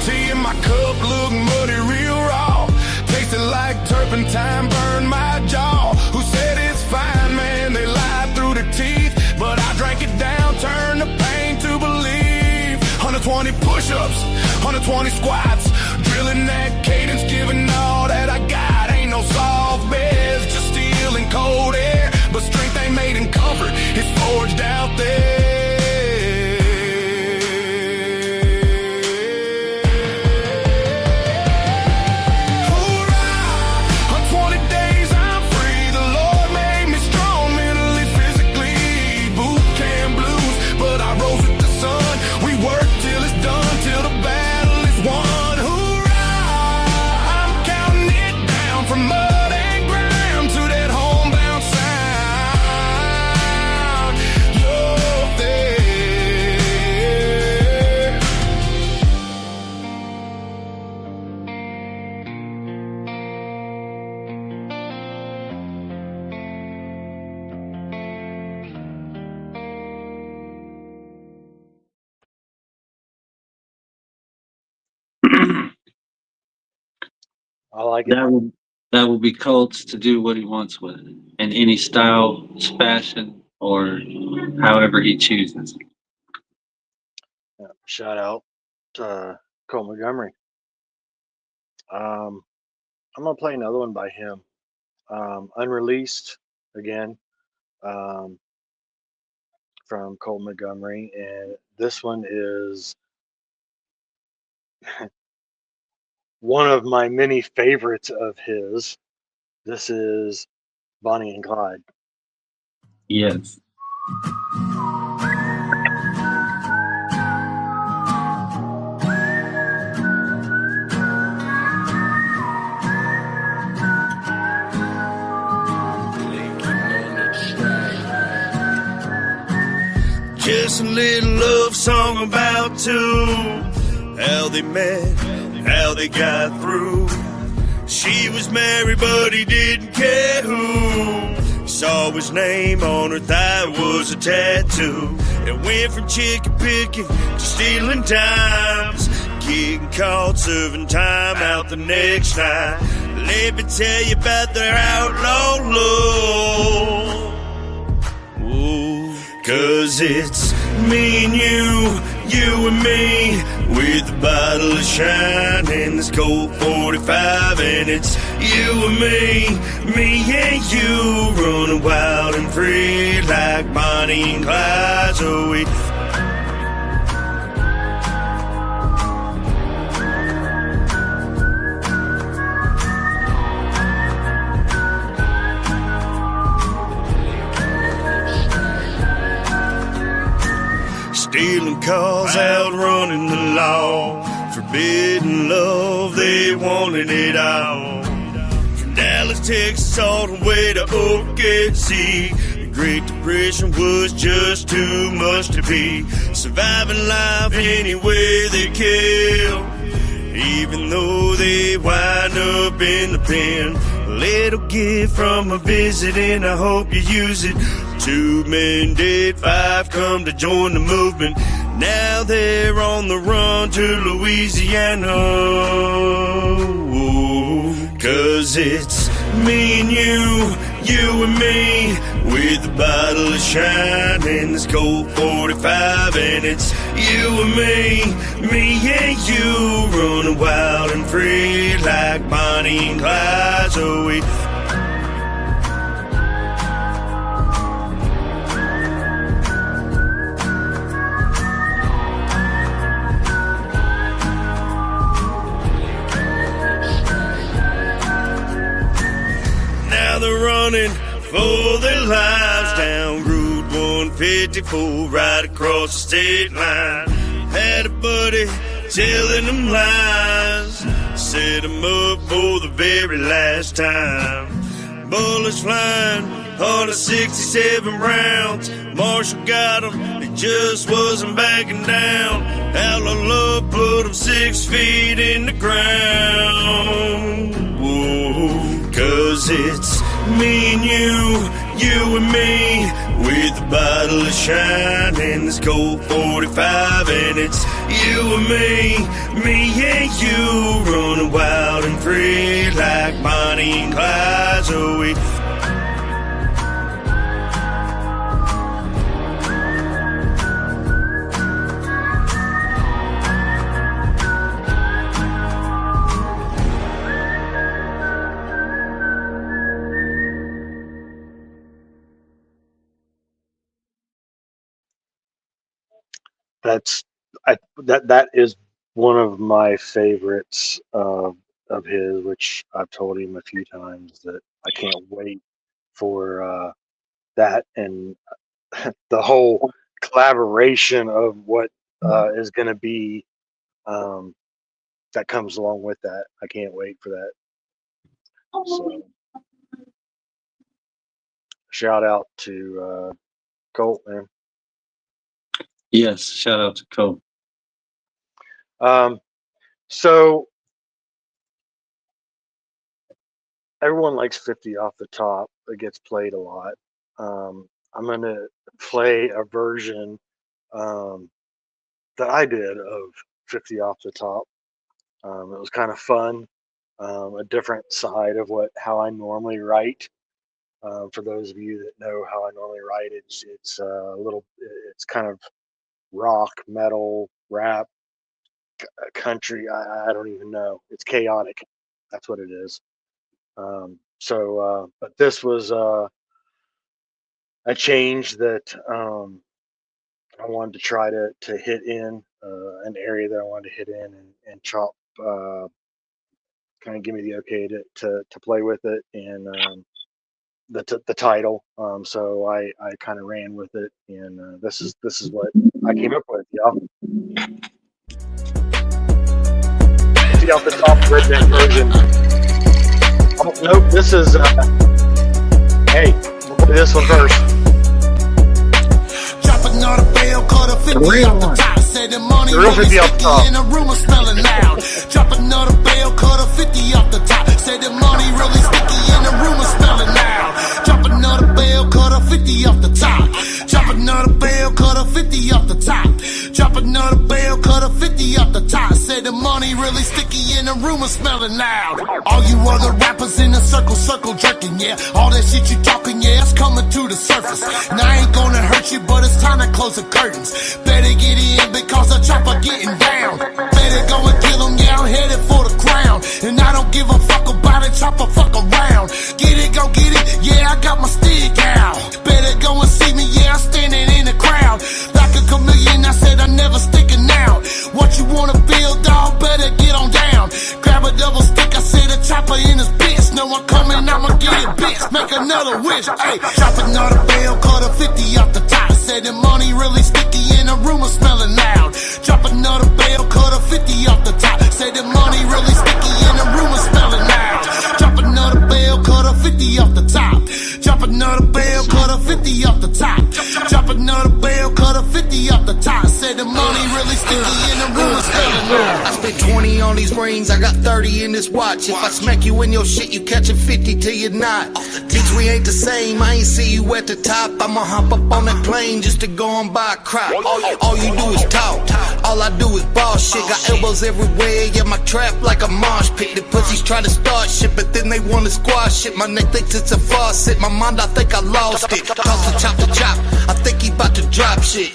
see, my cup look muddy, real raw. Tasted like turpentine, burned my jaw. Who said it's fine, man? They lied through their teeth. But I drank it down, turned the pain to believe. 120 push-ups, 120 squats. Drilling that cadence, giving all that I got. Ain't no soft beds, just steel and cold air. But strength ain't made in comfort, it's forged out there. Hoorah! On 20 days I'm free. The Lord made me strong, mentally, physically. Boot camp blues, but I rose with the sun. We work till it's done, till the battle is won. Hoorah! I'm counting it down from mud and grime to that homebound sound. You're there. I like it. That will be Colt's to do what he wants with it in any style, fashion, or however he chooses. Yeah, shout out to Colt Montgomery. I'm gonna play another one by him. Unreleased again, um, from Colt Montgomery, and this one is one of my many favorites of his. This is Bonnie and Clyde. Yes. Just a little song about two, how they met, how they got through. She was married, but he didn't care who. Saw his name on her thigh, was a tattoo. It went from chicken picking to stealing dimes, getting caught, serving time out the next night. Let me tell you about their outlaw love. Ooh, 'cause it's me and you and me, with a bottle of shine and this cold 45, and it's you and me and you, running wild and free like Bonnie and Clyde. So we stealing cars, outrunning the law, forbidden love, they wanted it all. From Dallas, Texas, all the way to OKC, the Great Depression was just too much to be. Surviving life any way they can, even though they wind up in the pen. A little gift from a visit, and I hope you use it. 2 men dead, 5 come to join the movement. Now they're on the run to Louisiana. Ooh, 'cause it's me and you and me, with a bottle of shine and this cold 45, and it's you and me and you, running wild and free like Bonnie and Clyde. So we they're running for their lives down Route 154, right across the state line. Had a buddy telling them lies, set them up for the very last time. Bullets flying, 167 rounds. Marshall got them, he just wasn't backing down. Outlaw love put him 6 feet in the ground. Whoa, 'cause it's me and you and me, with a bottle of shine and this cold 45, and it's you and me and you, running wild and free like Bonnie and Clyde. So we that is one of my favorites of his, which I've told him a few times that I can't wait for that, and the whole collaboration of what is going to be that comes along with that. I can't wait for that. So, shout out to Colt, man. Yes, shout out to Colt. So everyone likes 50 Off the Top. It gets played a lot. I'm going to play a version that I did of 50 Off the Top. It was kind of fun, a different side of how I normally write. For those of you that know how I normally write, it's it's kind of rock, metal, rap, country. I don't even know. It's chaotic. That's what it is. But this was a change that I wanted to try to hit in, an area that I wanted to hit in, and Chop kind of give me the okay to play with it, and the title. So I kind of ran with it, and this is what I came up with, y'all. See off the top redneck version. Oh, nope, this is hey, we'll play this one first. Drop another bell, cut a 50 off the top. Said the money really sticky and the rumor smelling loud. Drop another bell, cut a 50 off the top. Said the money really sticky and the rumor smelling loud. Drop another bell, cut a 50 off the top. Drop another bell, cut a 50 off the top. Drop another bell, cut a 50 off the top. Said the money really sticky and the rumor smelling loud. All you other rappers in the circle jerking, yeah. All that shit you talking, yeah, it's coming to the surface. And I ain't gonna hurt you, but it's time to close the curtains. Better get in because the chopper getting down. Better go and kill him, yeah, I'm headed for the crown. And I don't give a fuck about it, chopper fuck around. Get it, go get it, yeah, I got my stick out. Better go and see me, yeah, I'm standing in the crowd. Like a chameleon, I said I'm never sticking out. What you wanna feel, dog, better get on down. Grab a double stick, I said a chopper in his bitch. No, I'm coming, I'ma get it, bitch. Make another wish, ayy. Drop another bell, cut a 50 off the top. Said the money really sticky and the rumor smelling loud. Drop another bell, cut a 50 off the top. Said the money really sticky and the rumor smelling loud. Drop another bell, cut a 50 off the top. Drop another bell, cut a 50 off the top. Drop another bell, cut a 50 off the top. Said the money really sticky and the rumor smelling loud. I spent 20 on these rings, I got 30 in this watch. If I smack you in your shit, you catching 50 till you're not. Bitch, we ain't the same, I ain't see you at the top. I'ma hop up on that plane just to go and buy a crop. All you do is talk, all I do is ball shit. Got elbows everywhere, yeah, my trap like a mosh pit. The pussies try to start shit, but then they wanna squash shit. My neck thinks it's a faucet, my mind I think I lost it. Toss the chop to chop, I think he about to drop shit.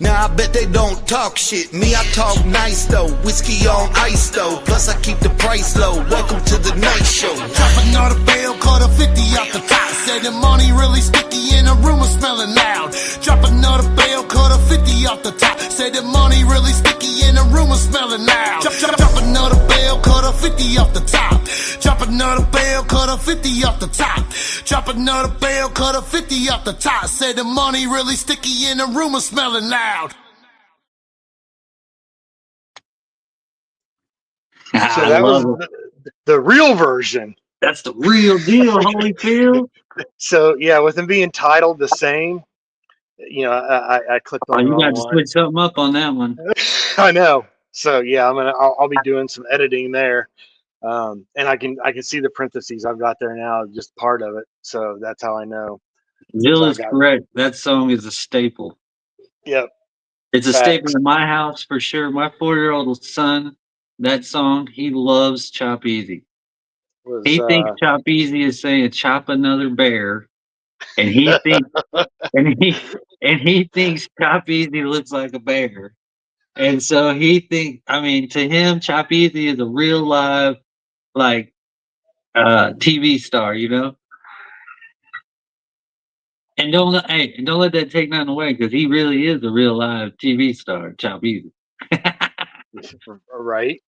Now I bet they don't talk shit. Me, I talk nice though. Whiskey on ice though. Plus I keep the price low. Welcome to the night show. Drop another bell, cut a 50 off the top. Said the money really sticky and the rumor smelling loud. Drop another bell, cut a 50 off the top. Said the money really sticky and the rumor smelling loud. Drop another bell, cut a 50 off the top. Drop another bell, cut a 50 off the top. Drop another bell, cut a 50 off the top. Said the money really sticky and the rumor smelling loud. So that was the real version. That's the real deal, Holyfield. So yeah, with them being titled the same, you know, I clicked on. You got to switch something up on that one. I know. So yeah, I'll be doing some editing there, and I can see the parentheses I've got there now, just part of it. So that's how I know. Jill is correct. That song is a staple. Yep. It's a staple in my house for sure. My 4-year-old son, that song, he loves Chop Easy. He thinks Chop Easy is saying chop another bear, and he thinks he thinks Chop Easy looks like a bear, and so he thinks. I mean, to him, Chop Easy is a real live, like, TV star, you know. And don't let that take nothing away, because he really is a real live TV star, Chop Easy. Right.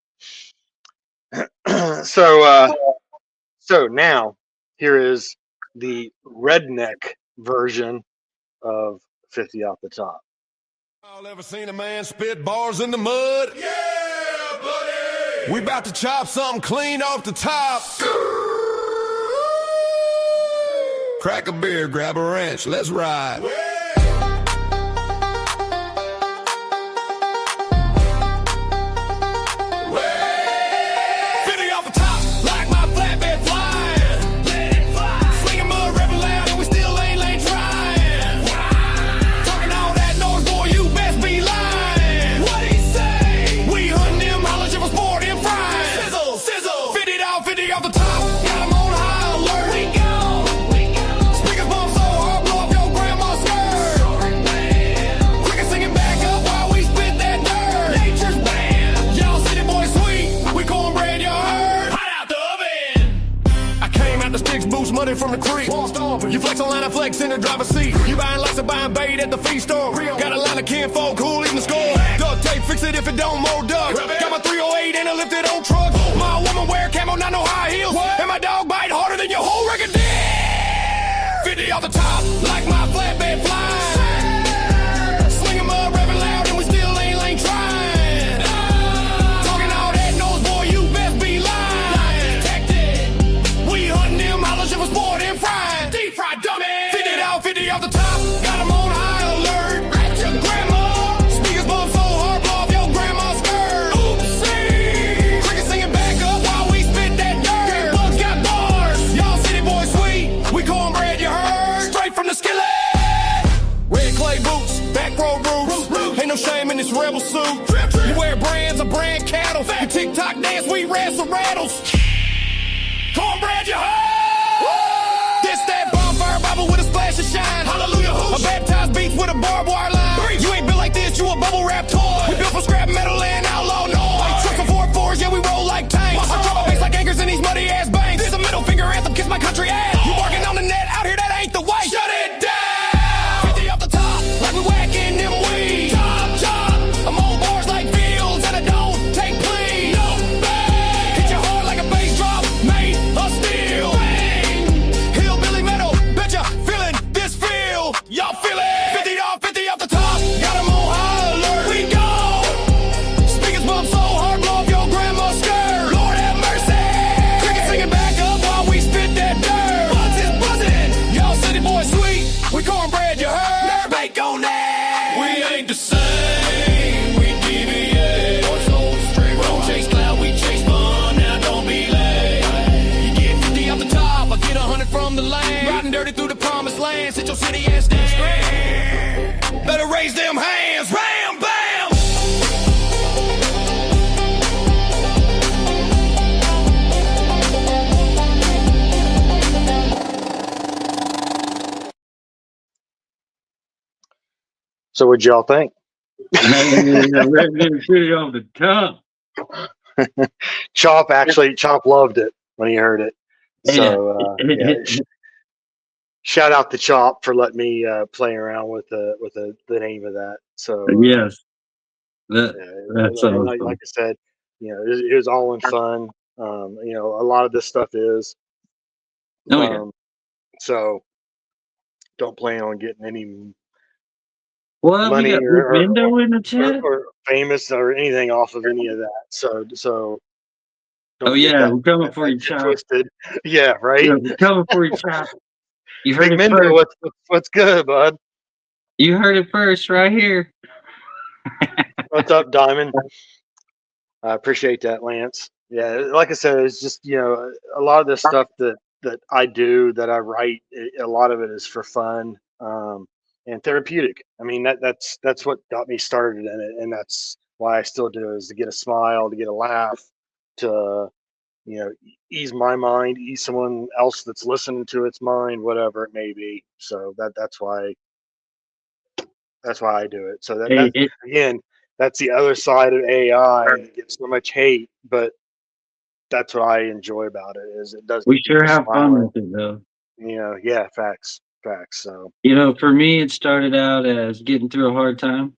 So now here is the redneck version of 50 off the top. Y'all ever seen a man spit bars in the mud? Yeah, buddy! We about to chop something clean off the top. Crack a beer, grab a wrench, let's ride. Muddy from the creek. You flex on line, I flex in the driver's seat. You buying lots of buying bait at the feast store. Got a line of kinfolk who'll even score. Duct tape, fix it if it don't mow duck. Got my 308 and a lifted on truck. My woman wear camo, not no high heels. And my dog bite harder than your whole record deal. 50 off the top, like my flatbed flying. Swing 'em up, rapping loud, and we still ain't lane trying. Talking all that noise, boy, you best be lying. Detected, we hunting them, holla shit for sport and frying. Deep fried dummy. 50 off the top, got 'em on high alert. At your grandma. TikTok dance, we wrestle rattles. Cornbread, you heard? This that bonfire Bible with a splash of shine. Hallelujah, whoosh. A baptized beats with a barbed wire line. You ain't built like this, you a bubble wrap toy. We built from scrap metal and outlaw noise. Trucks and 4-4s, yeah, we roll like tanks. I drop a bass like anchors in these muddy ass banks. This a middle finger anthem, kiss my country ass. You barking on the net, out here, that ain't the way. Shut it down! 50 off the top, like we whacking them weeds. Chop, I'm on bars like fields, and I don't take please. No bang! Hit you hard like a bass drop, made of steel. Bang! Hillbilly metal, betcha feeling this feel. Y'all feel it? 50 off the top, got 'em on high alert. We go! Speakers bump so hard, blow off your grandma's skirt. Lord have mercy! Cricket singing back up while we spit that dirt. Buzz is buzzing, y'all city boys sweet. We cornbread, you heard? Nerve bake on that. We ain't the same, we deviate. We don't chase cloud, we chase fun. Now don't be late. You get 50 off the top, I get 100 from the lane. Riding dirty through the promised land, sit your city ass down. Better raise them hands, ram, bam! So what'd y'all think? Shoot off the top. Chop loved it when he heard it. So shout out to Chop for letting me play around with the name of that. So Yes, that's awesome. like I said, it was all in fun. A lot of this stuff is. Oh, yeah. So don't plan on getting any Well, we money got window in the chat. or famous or anything off of any of that. So don't Oh get yeah, that- we're coming that for you, shit Chop. twisted. Yeah, right. Yeah, we're coming for you, Chop. You heard Big it Mendo, first. what's good, bud? You heard it first, right here. What's up, Diamond? I appreciate that, Lance. Yeah, like I said, it's just a lot of this stuff that I do, that I write, a lot of it is for fun and therapeutic. I mean, that's what got me started in it, and that's why I still do it, is to get a smile, to get a laugh, to ease my mind, ease someone else that's listening to its mind, whatever it may be. So that's why I do it. So again, that's the other side of AI that gets so much hate, but that's what I enjoy about it, is it does. We get sure people have fun smiling. with it, though. Yeah, facts. So For me, it started out as getting through a hard time,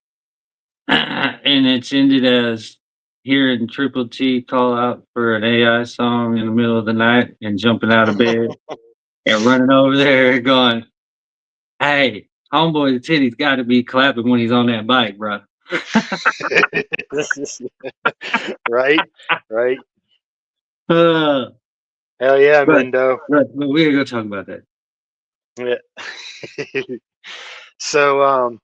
and it's ended as hearing Triple T call out for an AI song in the middle of the night and jumping out of bed and running over there going, "Hey, homeboy, the titty's got to be clapping when he's on that bike, bro." right. Uh, Hell yeah, But- Mendo. but we're gonna talk about that. Yeah. So I'm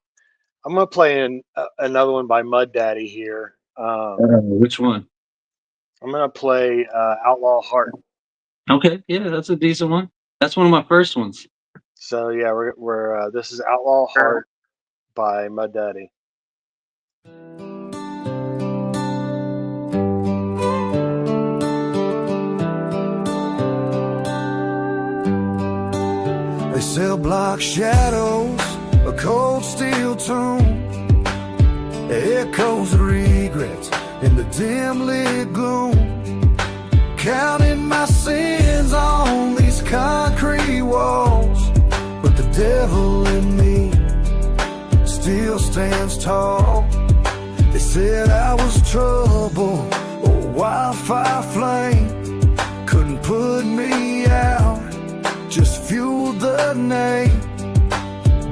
gonna play another one by Muddaddy here. Which one? I'm gonna play Outlaw Heart. Okay, yeah, that's a decent one. That's one of my first ones. So yeah, we're this is Outlaw Heart by Muddaddy. They sell block shadows, a cold steel tune, echoes of regrets in the dim lit gloom. Counting my sins on these concrete walls, but the devil in me still stands tall. They said I was trouble, a wildfire flame, couldn't put me out, just fueled the name.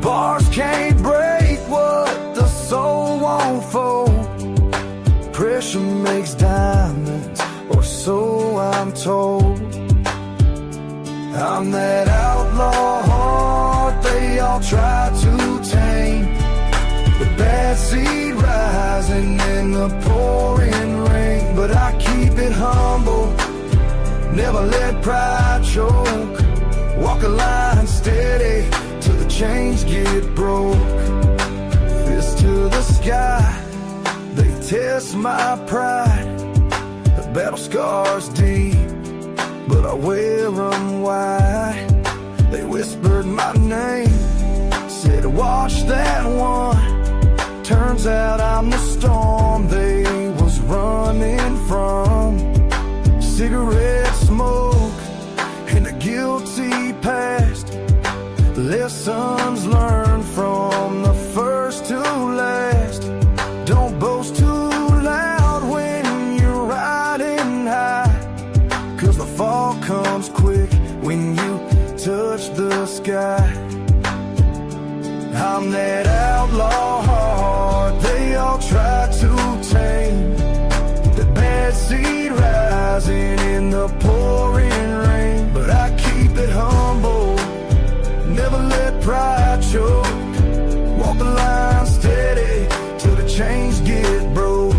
Bars can't break what the soul won't fold. Pressure makes diamonds, or so I'm told. I'm that outlaw heart they all try to tame. The bad seed rising in the pouring rain, but I keep it humble, never let pride choke. Walk a line steady till the chains get broke. Fist to the sky, they test my pride. battle scars deep, but I wear them wide. They whispered my name, said wash that one. Turns out I'm the storm they was running from. Cigarette smoke and a guilty past. Lessons learned from the first to last. Don't boast too loud when you're riding high, 'cause the fall comes quick when you touch the sky. I'm that outlaw heart they all try to tame. The bad seed rising in the pouring rain. But I keep it humble, never let pride choke. Walk the line steady till the chains get broke.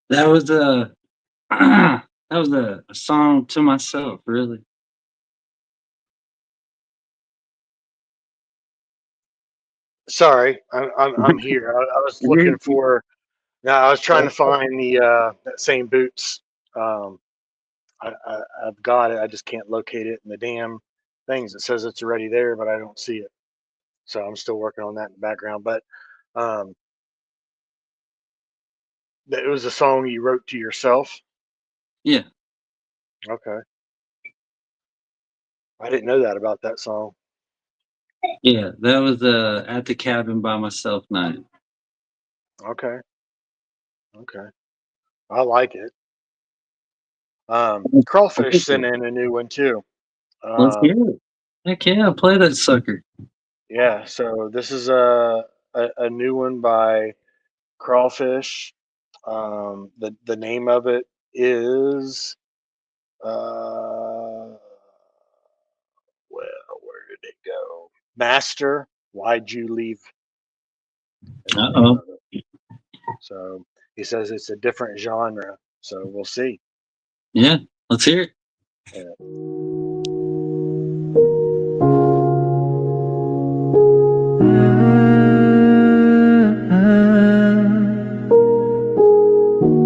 That was a that was a song to myself, really. Sorry, I'm here. I was looking for. No, I was trying to find the that same boots. I've got it. I just can't locate it in the damn things. It says it's already there, but I don't see it. So I'm still working on that in the background. But um, it was a song you wrote to yourself. Yeah, Okay, I didn't know that about that song. yeah. That was at the cabin by myself night. Okay, okay, I like it. Crawfish sent in a new one too. Let's hear it. Heck yeah, play that sucker. Yeah, so this is a new one by Crawfish. The name of it is well, where did it go? Master, why'd you leave? Is the name Uh-oh. of it. So he says it's a different genre. So we'll see. Yeah, let's hear it.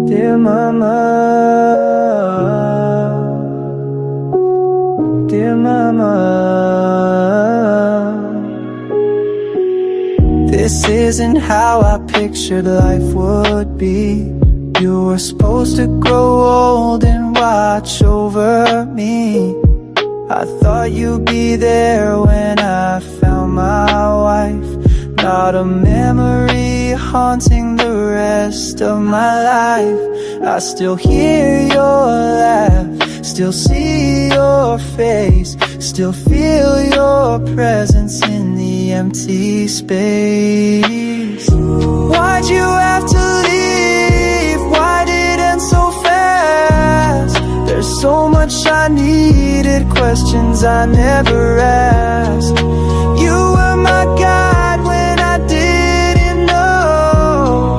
Dear mama, dear mama, this isn't how I pictured life would be. You were supposed to grow old and watch over me. I thought you'd be there when I found my wife, not a memory haunting the rest of my life. I still hear your laugh, still see your face, still feel your presence in the empty space. Why'd you have to leave? Why did it end so fast? There's so much I needed, questions I never asked. You were my guide when I didn't know.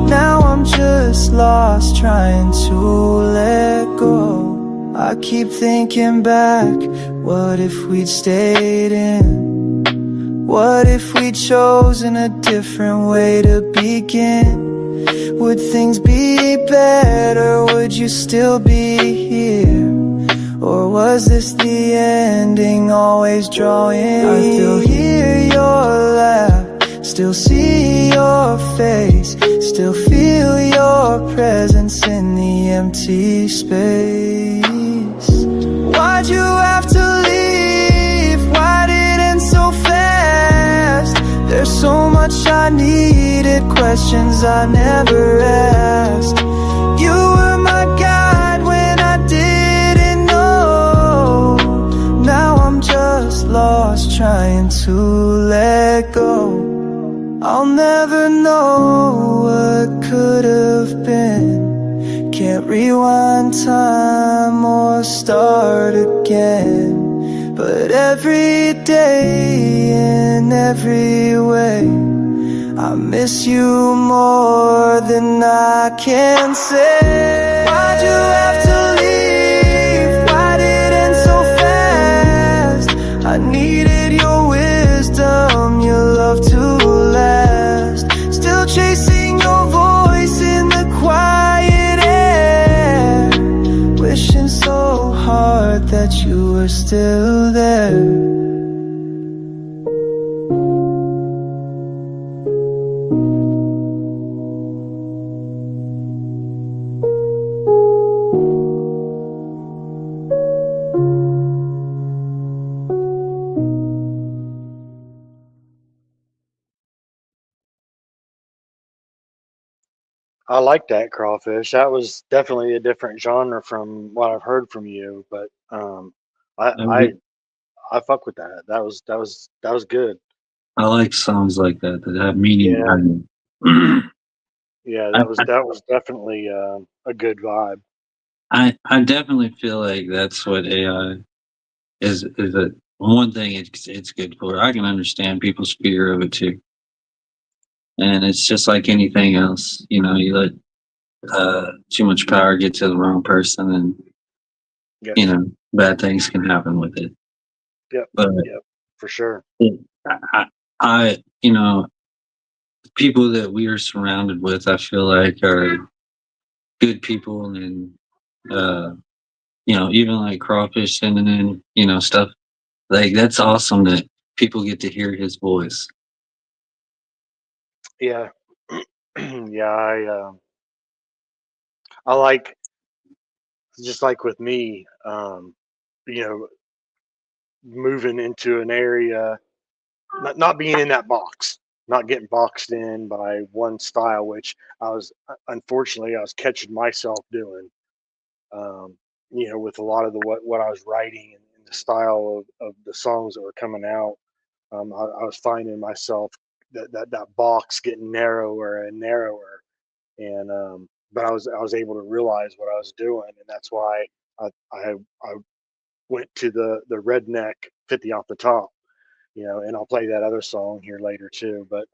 Now I'm just lost trying to let go. I keep thinking back, what if we'd stayed in? What if we'd chosen a different way to begin? Would things be better? Would you still be here? Or was this the ending, always drawing? I still hear your laugh, still see your face, still feel your presence in the empty space. Why'd you have to leave? Why did it end so fast? There's so much I needed, questions I never asked. You were my guide when I didn't know. Now I'm just lost trying to let go. I'll never know what could have been. Can't rewind time or start again. But every day in every way, I miss you more than I can say. Why'd you have to leave? Why'd it end so fast? I needed your wisdom, your love to last. Still chasing your voice in the quiet air, wishing so hard that you were still there. I like that, Crawfish. That was definitely a different genre from what I've heard from you, but I I I, I fuck with that. That was good. I like songs like that that have meaning Yeah, behind them. yeah, I, that was definitely a good vibe. I definitely feel like that's what AI is a one thing it's good for. I can understand people's fear of it too, and it's just like anything else. You know, you let too much power get to the wrong person, and Yep, you know bad things can happen with it. yep, But yep, for sure. you know, people that we are surrounded with, I feel like are good people, and uh, you know, even like Crawfish sending in, you know, stuff like that's awesome that people get to hear his voice. Yeah, yeah. I like, just like with me, you know, moving into an area, not being in that box, not getting boxed in by one style, which I was unfortunately I was catching myself doing. Um, you know, with a lot of the what I was writing and the style of the songs that were coming out, I was finding myself that box getting narrower and narrower, and but I was able to realize what I was doing, and that's why I I went to the redneck 50 off the top, you know, and I'll play that other song here later too. But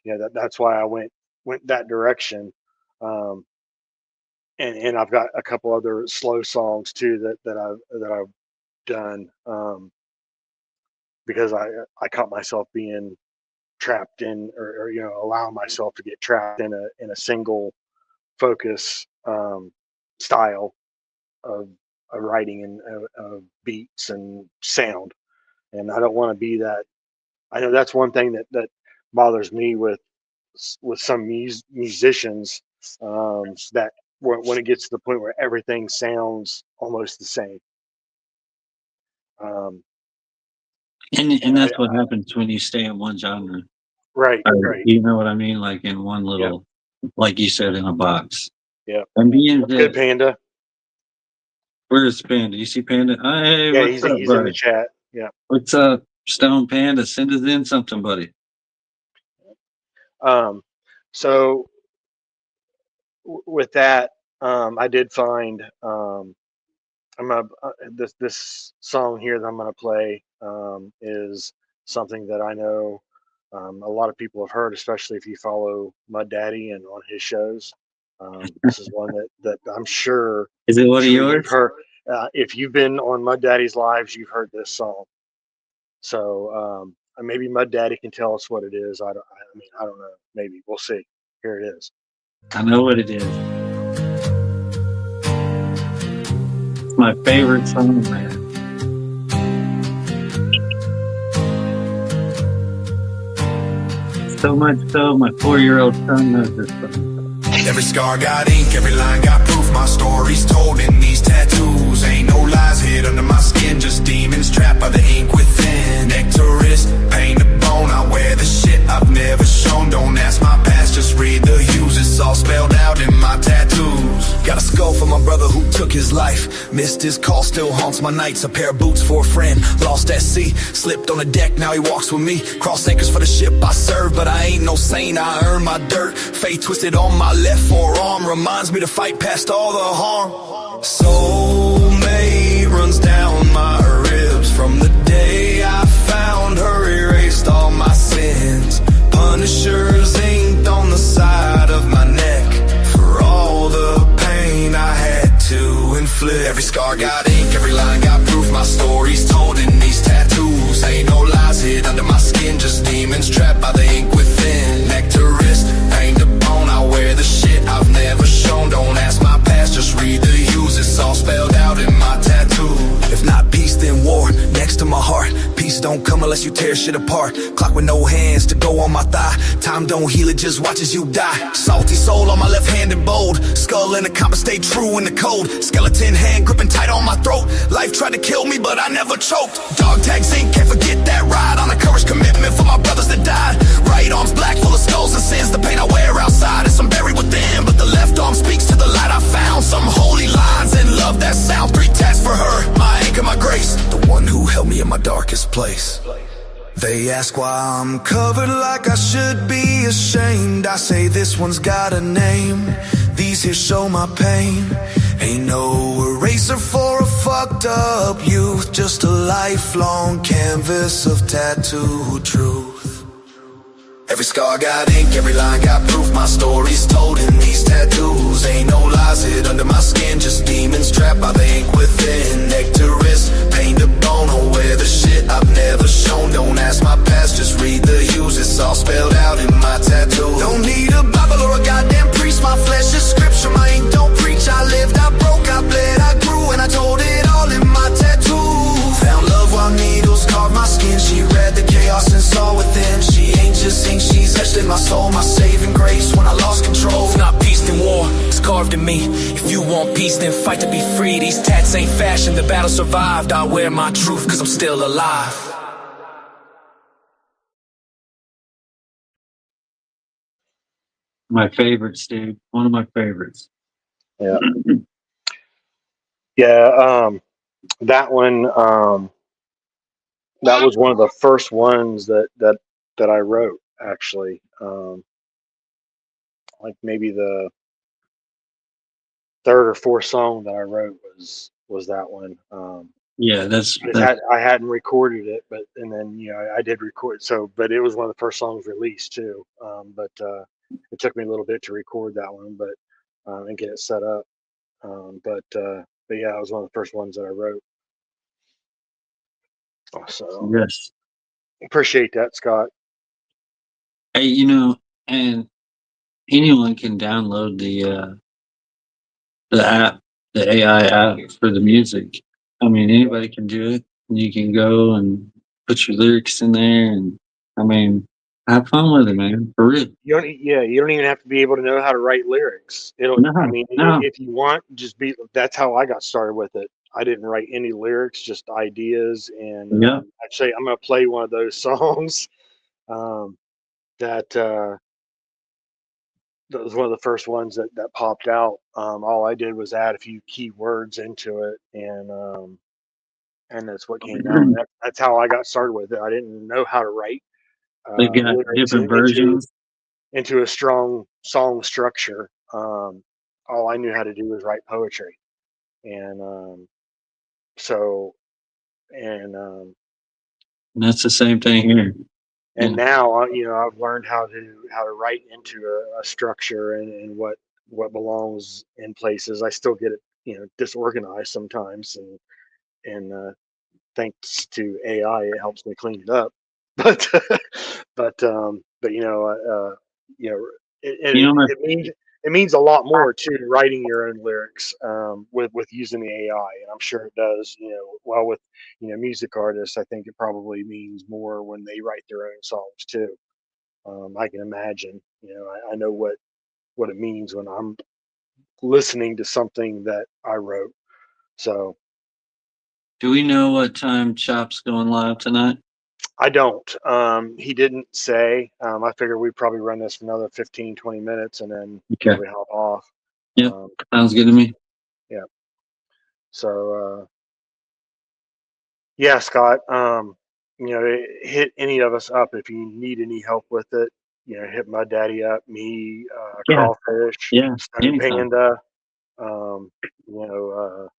yeah, that's why I went that direction. Um, and I've got a couple other slow songs too that I've done, because I caught myself being trapped in, or you know, allowing myself to get trapped in a single focus, style of writing and of beats and sound. And I don't want to be that. I know that's one thing that bothers me with some musicians, that when it gets to the point where everything sounds almost the same. Um, And and that's what happens when you stay in one genre. right, right, You know what I mean? Like in one yep, little, like you said, in a box. yep. And being What's good, that, Panda? where's Panda? You see Panda? Hey, Yeah, what's up, he's in the buddy? chat. Yeah. What's up, Stone Panda? Send us in something, buddy. Um, so with that, I did find, I'm gonna this song here that I'm gonna play, is something that I know, a lot of people have heard, especially if you follow Muddaddy and on his shows. This is one that I'm Is it one of sure you've yours? heard. If you've been on Muddaddy's lives, you've heard this song. So maybe Muddaddy can tell us what it is. I mean, I don't know. Maybe we'll see. Here it is. I know what it is. It's my favorite song, man. So much so, my 4-year-old son knows this song. Every scar got ink, every line got proof. My story's told in these tattoos. Ain't no lies hid under my skin, just demons trapped by the ink within. Neck to wrist, pain to bone. I wear the shit I've never shown. Don't ask my past, just read the hues. It's all spelled out in my tattoos. Got a skull for my brother who took his life. Missed his call, still haunts my nights. A pair of boots for a friend, lost at sea. Slipped on the deck, now he walks with me. Cross anchors for the ship I serve, but I ain't no saint, I earn my dirt. Fate twisted on my left forearm reminds me to fight past all the harm. Soulmate runs down my ribs. From the day I found her, erased all my sins. Punishers inked on the side of my neck for all the pain I had to inflict. Every scar got ink, every line got proof. My story's told in these tattoos. Ain't no lies hid under my skin, just demons trapped by the ink within. Neck to wrist, pain to bone, I wear the shit I've never shown. Don't ask my past, just read the hues. It's all spelled out in my tattoo. If not peace, then war, next to my heart. Peace don't come unless you tear shit apart. Clock with no hands to go on my thigh. Time don't heal, it just watches you die. Salty soul on my left hand and bold. Skull in the compass, stay true in the cold. Skeleton hand gripping tight on my throat. Life tried to kill me, but I never choked. Dog tags ink, can't forget that ride. On a courage commitment for my brothers that died. Right arm's black, full of skulls and sins. The pain I wear outside is some buried within. But the left arm speaks to the light I found. Some holy lines and love that sound. 3 tats for her, my anchor, my grace. The one who held me in my darkest place. They ask why I'm covered like I should be ashamed. I say this one's got a name. These here show my pain. Ain't no eraser for a fucked up youth. Just a lifelong canvas of tattooed truth. Every scar got ink, every line got proof. My story's told in these tattoos. Ain't no lies hid under my skin, just demons trapped by the ink within. Neck to wrist, pain to bone, I'll wear the shit I've never shown. Don't ask my past, just read the hues. It's all spelled out in my tattoo. Don't need a Bible or a goddamn priest. My flesh is scripture, my ink don't preach. I lived, I broke, I bled, I grew, and I told it all in my tattoo. Found love while needles carved my skin. She read the chaos and saw within. She ain't just ink, she's etched in my soul. My saving grace when I lost control. It's not peace then war, it's carved in me. If you want peace then fight to be free. These tats ain't fashion, the battle survived. I wear my truth cause I'm still alive. My favorites, dude. One of my favorites. Yeah. Yeah, that one, that was one of the first ones that I wrote, actually. Like maybe the third or fourth song that I wrote was that one. Yeah, that's I hadn't recorded it, but and then I did record. So, but it was one of the first songs released too. But it took me a little bit to record that one, but and get it set up. But yeah, it was one of the first ones that I wrote. So yes. appreciate that, Scott. Hey, and anyone can download the app, the AI app for the music. I mean, anybody can do it. You can go and put your lyrics in there, and I mean, have fun with it, man. For real. You don't even have to be able to know how to write lyrics. No. If you want, that's how I got started with it. I didn't write any lyrics, just ideas. And Yeah. actually, I'm going to play one of those songs that was one of the first ones that popped out. All I did was add a few keywords into it, and that's what came out. That's how I got started with it. I didn't know how to write. They've got different versions into a strong song structure. All I knew how to do was write poetry, and and that's the same thing here. And now I've learned how to write into a structure and what belongs in places. I still get it disorganized sometimes, and thanks to AI, it helps me clean it up. But it means a lot more to writing your own lyrics with using the AI, and I'm sure it does. Well, with music artists, I think it probably means more when they write their own songs too. I can imagine. I know what it means when I'm listening to something that I wrote. So, do we know what time Chop's going live tonight? I don't. He didn't say. I figure we'd probably run this for another 15, 20 minutes and then probably hop off. Yeah, sounds good to me. Yeah. So yeah, Scott. Hit any of us up if you need any help with it. Hit my daddy up, me, Yeah, Crawfish, yeah, Stone anytime. Panda. Um, you know,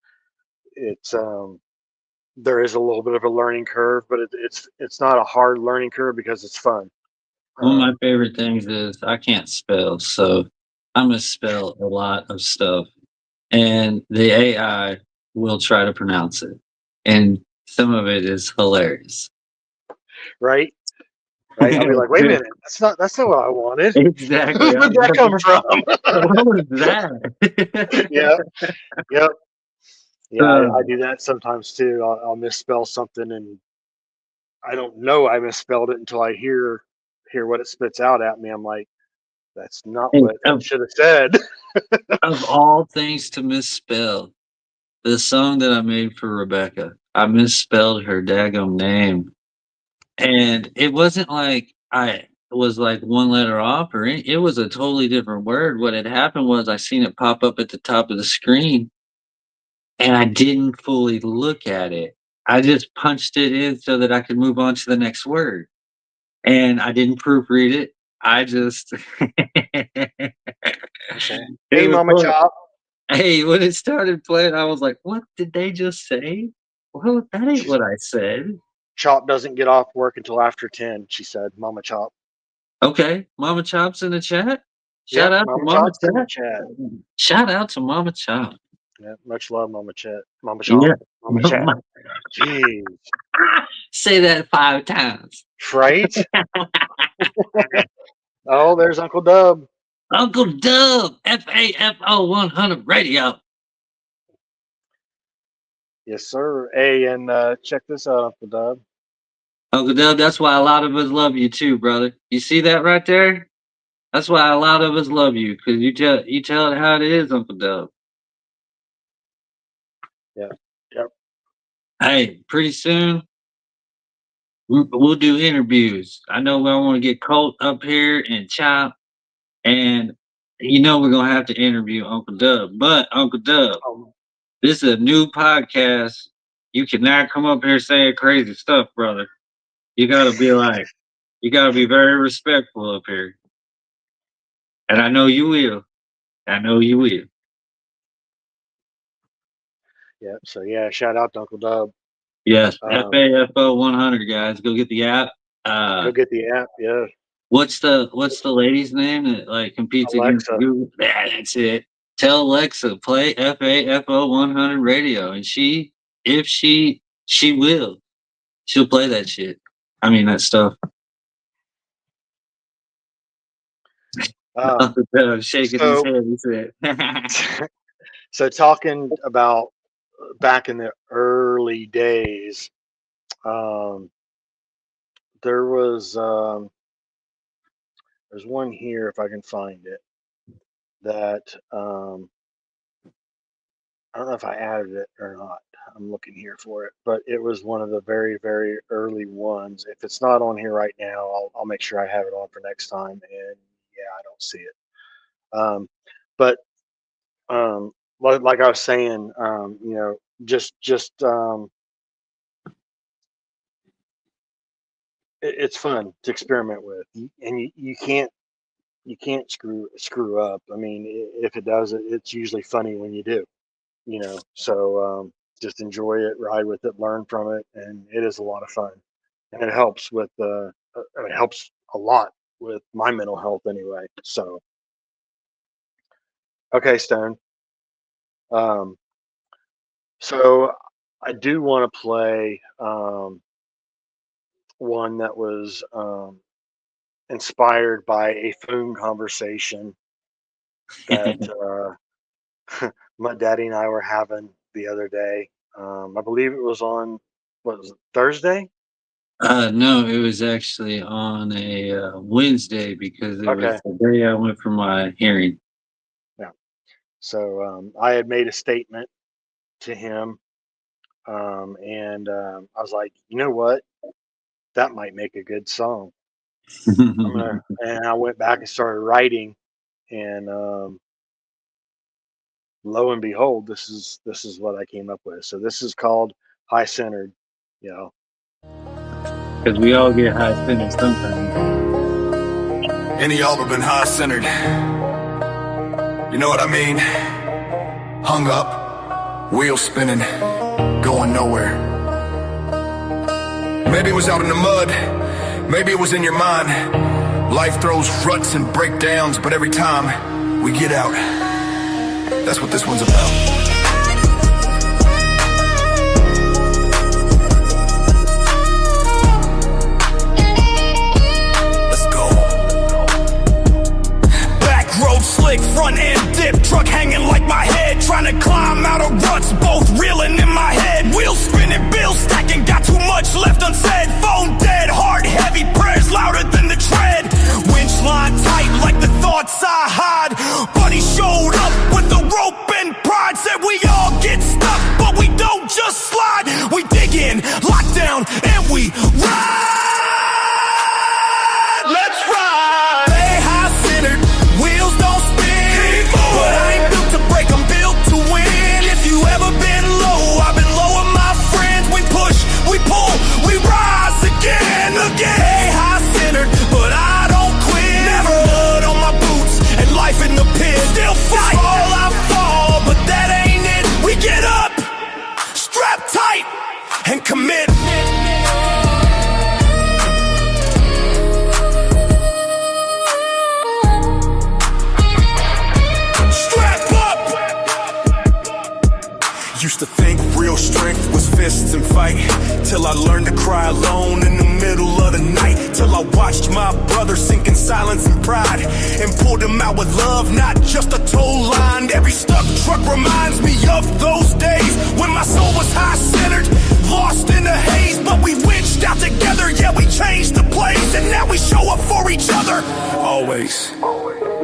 it's there is a little bit of a learning curve, but it's not a hard learning curve because it's fun. One of my Um, favorite things is I can't spell, so I'm gonna spell a lot of stuff, and the AI will try to pronounce it, and some of it is hilarious. right, right. I'll be like, wait a minute, that's not what I wanted. Exactly. Where'd that come from? What was that? Yeah, yep, yeah. I Uh, do that sometimes too. I'll misspell something, and I don't know I misspelled it until I hear what it spits out at me. I'm like, that's not and what I should have said. of all things to misspell, the song that I made for Rebecca, I misspelled her daggum name. And it wasn't like I was like one letter off or it was a totally different word. What had happened was I seen it pop up at the top of the screen and I didn't fully look at it. I just punched it in so that I could move on to the next word. And I didn't proofread it. I just it Okay. Hey, was Mama fun. Chop. Hey, when it started playing, I was like, what did they just say? Well, that ain't She's what I said. Chop doesn't get off work until after 10. She said, Mama Chop. Okay, Mama Chop's in the chat. Shout Yep, out to Mama Mama Chop's in the Chop. chat. Shout out to Mama Chop. Yeah, much love, Mama Chat. Mama Chop. Yeah. Mama Chat. Jeez. Say that 5 times. Right? Oh, there's Uncle Dub. Uncle Dub, FAFO 100 radio. Yes, sir. Hey, and check this out, Uncle Dub. Uncle Dub, that's why a lot of us love you too, brother. You see that right there? That's why a lot of us love you, because you tell it how it is, Uncle Dub. Yeah. Yep. Hey, pretty soon we'll do interviews. I know I want to get Colt up here and Chop, and we're gonna have to interview Uncle Dub. But Uncle Dub, Um, this is a new podcast. You cannot come up here saying crazy stuff, brother. You gotta be very respectful up here. And I know you will. I know you will. yeah. So, yeah, shout out to Uncle Dub. Yes. Um, FAFO 100 guys. Go get the app. go get the app. Yeah. What's the lady's name that like competes against Alexa. Google? Yeah, that's it. Tell Alexa play FAFO 100 radio, and if she will, she'll play that shit. I mean that stuff. Um, Shaking his so, head. He said, so talking about back in the early days, um, there was there's one here if I can find it that I don't know if I added it or not. I'm looking here for it, but it was one of the very, very early ones. If it's not on here right now, I'll make sure I have it on for next time. And yeah, I don't see it. But like I was saying, just it's fun to experiment with, and you can't screw up. I mean, if it does, it's usually funny when you do. So just enjoy it, ride with it, learn from it, and it is a lot of fun, and it helps with it helps a lot with my mental health anyway. So okay, Stone. Um, so I do want to play one that was inspired by a phone conversation that my daddy and I were having the other day. I believe it was on what was it, Thursday? no, it was actually on a Wednesday because it was Okay. the day I went for my hearing. Yeah. So I had made a statement to him, and I was like, you know what? That might make a good song. And I went back and started writing, and lo and behold, this is what I came up with. So this is called High Centered. You know, Because we all get high centered sometimes. Any of y'all have been high-centered? You know what I mean? Hung up, wheels spinning, going nowhere. Maybe it was out in the mud, maybe it was in your mind. Life throws ruts and breakdowns, but every time we get out, that's what this one's about. Slick front end dip, truck hanging like my head, trying to climb out of ruts, both reeling in my head. Wheels spinning, bills stacking, got too much left unsaid. Phone dead, heart heavy, prayers louder than the tread. Winch line tight like the thoughts I hide. Buddy showed up with the rope and pride, said we all get stuck, but we don't just slide. We dig in, lock down, and we ride. Let's ride. Stay high centered. Wheels don't spin, but I ain't built to break, I'm built to win. If you ever been low, I've been low with my friends. We push, we pull, we rise again. Hey, high-centered, but I don't quit. Never mud on my boots and life in the pit. Still fight, fall, I fall, but that ain't it. We get up, strap tight, and commit. Used to think real strength was fists and fight, till I learned to cry alone in the middle of the night. Till I watched my brother sink in silence and pride, and pulled him out with love, not just a tow line. Every stuck truck reminds me of those days when my soul was high-centered, lost in the haze. But we winched out together, yeah, we changed the place, and now we show up for each other. Always.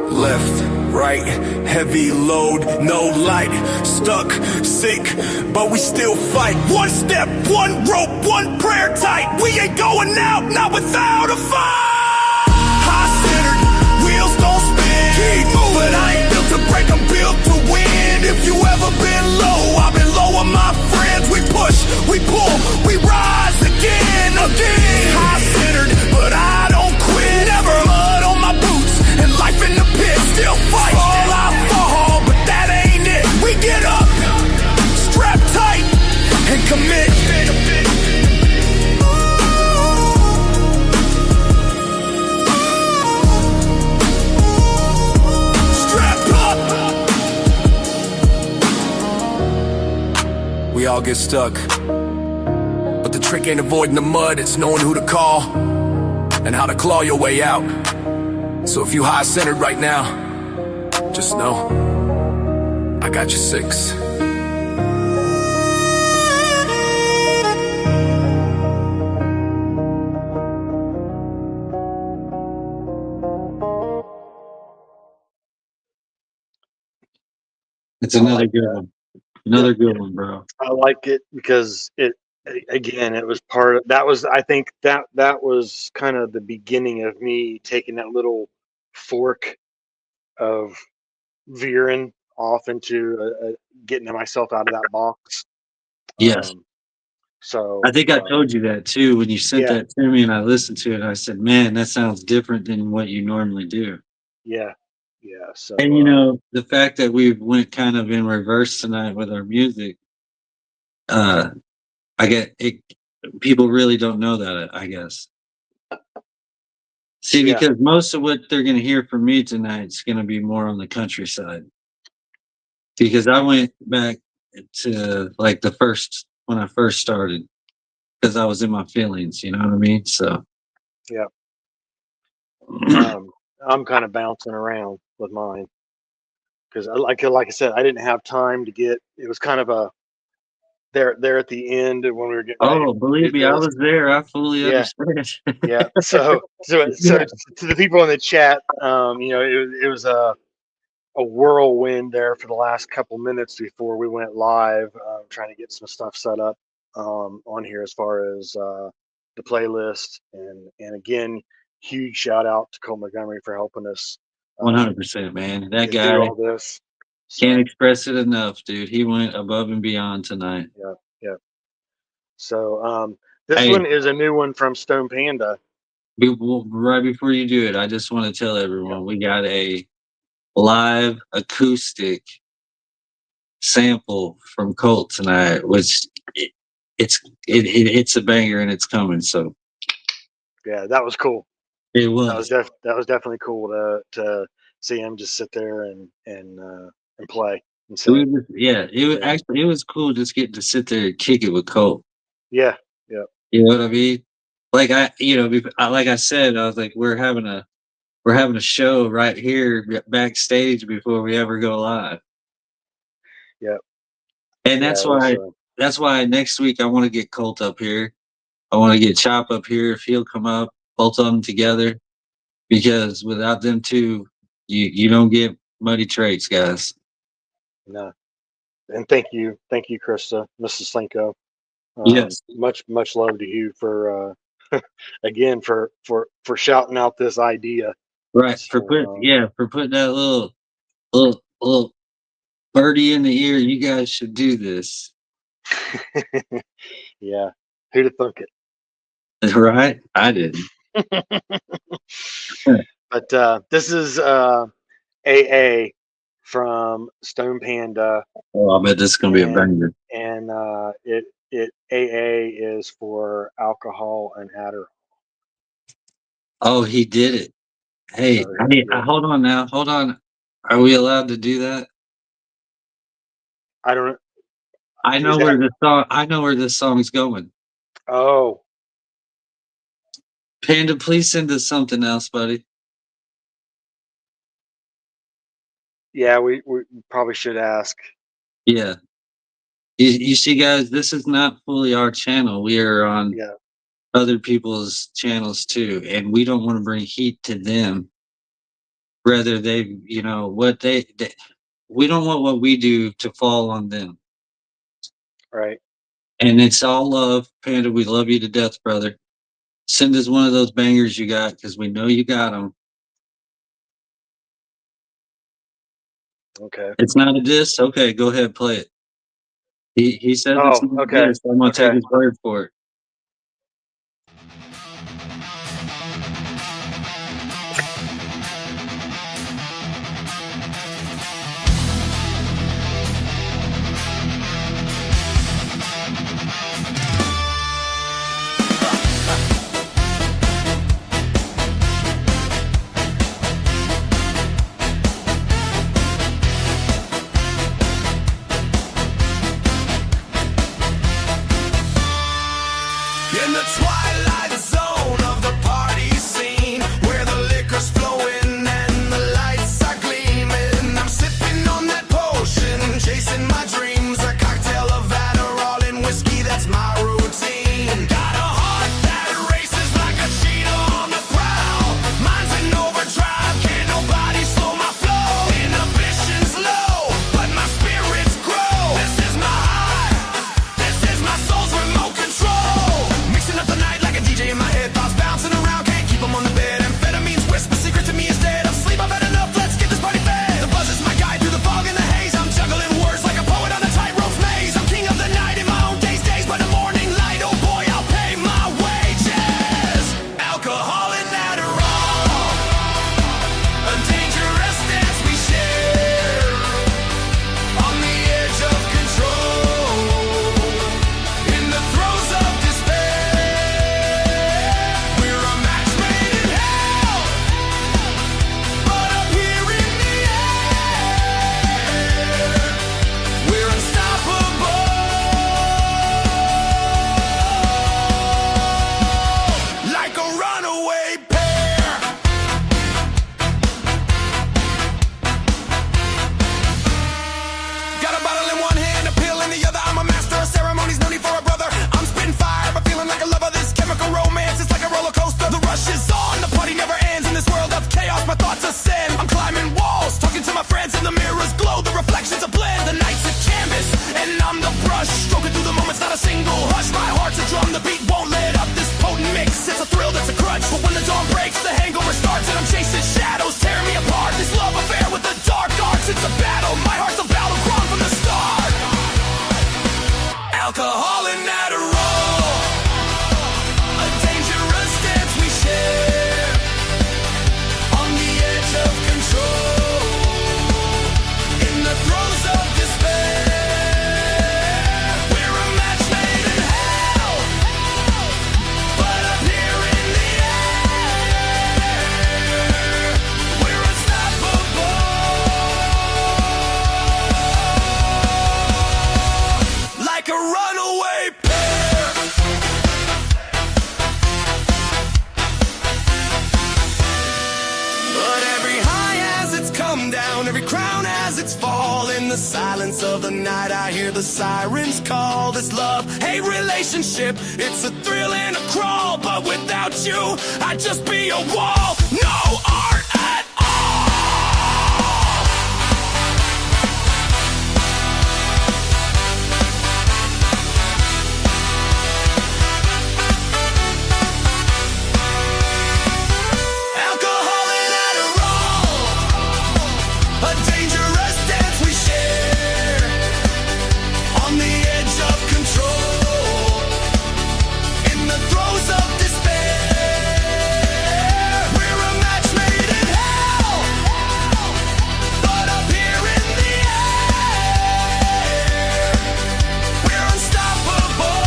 Left, right, heavy load, no light. Stuck, sick, but we still fight. One step, one rope, one prayer tight. We ain't going out, not without a fight. High-centered, wheels don't spin. Keep moving, but I ain't built to break, I'm built to win. If you ever been low, I've been low with my friends. We push, we pull, we rise again. High-centered, but I don't quit. Never mud on my boots and life in the pit. Still fight, fall, I fall, but that ain't it. We get up, strap tight, and commit. Strap up. We all get stuck, but the trick ain't avoiding the mud, it's knowing who to call and how to claw your way out. So if you high-centered right now, just know, I got you six. It's another good one. Another good one, bro. I like it because it was part of that. Was I think that was kind of the beginning of me taking that little fork of veering off into getting myself out of that box. Yes. So I think I told you that too when you sent that to me, and I listened to it. I said, "Man, that sounds different than what you normally do." Yeah. So And you know, the fact that we went kind of in reverse tonight with our music, I get it. People really don't know that, I guess. See, because most of what they're going to hear from me tonight is going to be more on the countryside. Because I went back to like when I first started, because I was in my feelings, you know what I mean? So, yeah. I'm kind of bouncing around with mine because, like I said, I didn't have time to get. It was kind of a there at the end when we were getting. Oh, believe me, I was there. I fully understand. Yeah. So to the people in the chat, you know, it was a whirlwind there for the last couple minutes before we went live, trying to get some stuff set up on here as far as the playlist, and again, huge shout out to Cole Montgomery for helping us. 100%, man. That get guy. through all this. Can't express it enough, dude. He went above and beyond tonight. Yeah. So this Hey, one is a new one from Stone Panda. right before you do it, I just want to tell everyone we got a live acoustic sample from Colt tonight, which it's a banger and it's coming. So Yeah, that was cool. it was. That was definitely cool to see him just sit there and play and sing. It was cool just getting to sit there and kick it with Colt. Yeah. You know what I mean? Like like I said, I was like, we're having a show right here backstage before we ever go live. Yeah. And that's why next week I want to get Colt up here. I want to get Chop up here if he'll come up, both of them together, because without them two, you don't get Muddy Tr8s, guys. No. And thank you, Krista, Mrs. Slinko. Yes. Much love to you for again for shouting out this idea. Right. So, For putting that little birdie in the ear. You guys should do this. Yeah. Who'd have thunk it? Right? I didn't. But this is AA from Stone Panda. Oh, I bet this is gonna be a banger. And it AA is for alcohol and Adderall. Oh, he did it. Hey, hold on now. Hold on. Are we allowed to do that? I don't know. I know where this song's going. Oh. Panda, please send us something else, buddy. Yeah, we probably should ask. Yeah. You see, guys, this is not fully our channel. We are on other people's channels too, and we don't want to bring heat to them. Rather, we don't want what we do to fall on them. Right. And it's all love, Panda. We love you to death, brother. Send us one of those bangers you got, because we know you got them. Okay. It's not a diss? Okay, go ahead, play it. He said it's not a diss, so I'm going to take his word for it. In the twilight zone of the party scene, where the liquor's flowing and the lights are gleaming, I'm sipping on that potion, chasing my dreams, a cocktail of Adderall and whiskey, that's my routine. Got a heart that races like a cheetah on the prowl, mine's in overdrive, can't nobody slow my flow. Inhibition's low, but my spirits grow. This is my high, this is my soul's remote control. Mixing up the night like a DJ in the silence of the night, I hear the sirens call. This love-hate relationship, it's a thrill and a crawl. But without you, I'd just be a wall. No art at alcohol and Adderall, a dangerous dance we share, on the edge of control, in the throes of despair. We're a match made in hell, but up here in the air, we're unstoppable.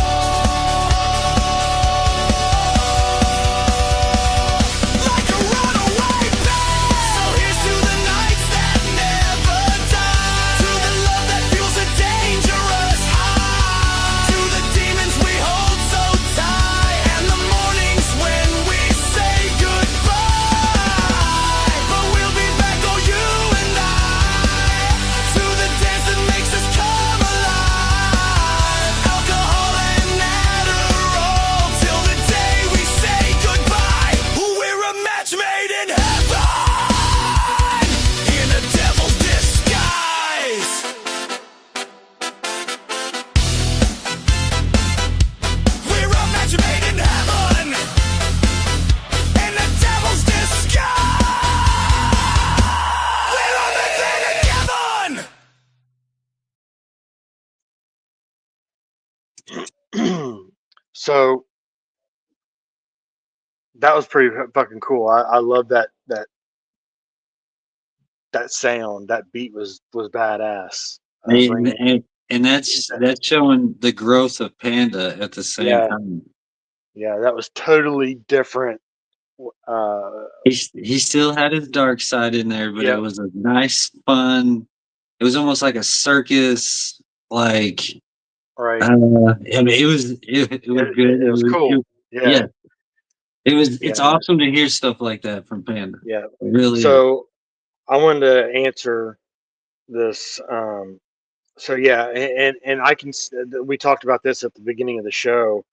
Like a runaway band. So here's to the nights that never die, to the love that fuels a dangerous high, to the demons we hold so tight, and the mornings when we say goodbye. But we'll be back, oh you and I, to the dance that makes us come alive. Alcohol and Adderall, till the day we say goodbye. We're a match made in heaven, in a devil's disguise. We're a match made in heaven, in a devil's disguise. We're on the way to heaven. So that was pretty fucking cool. I love that sound. That beat was badass. And that's showing the growth of Panda at the same Yeah. time. Yeah, that was totally different. He still had his dark side in there, but Yep. it was a nice, fun. It was almost like a circus. Like, Right. I mean, it was good. It was cool. Yeah. It's Yeah. awesome to hear stuff like that from Panda. Yeah. It really is. So I wanted to answer this. So yeah, and I can. We talked about this at the beginning of the show,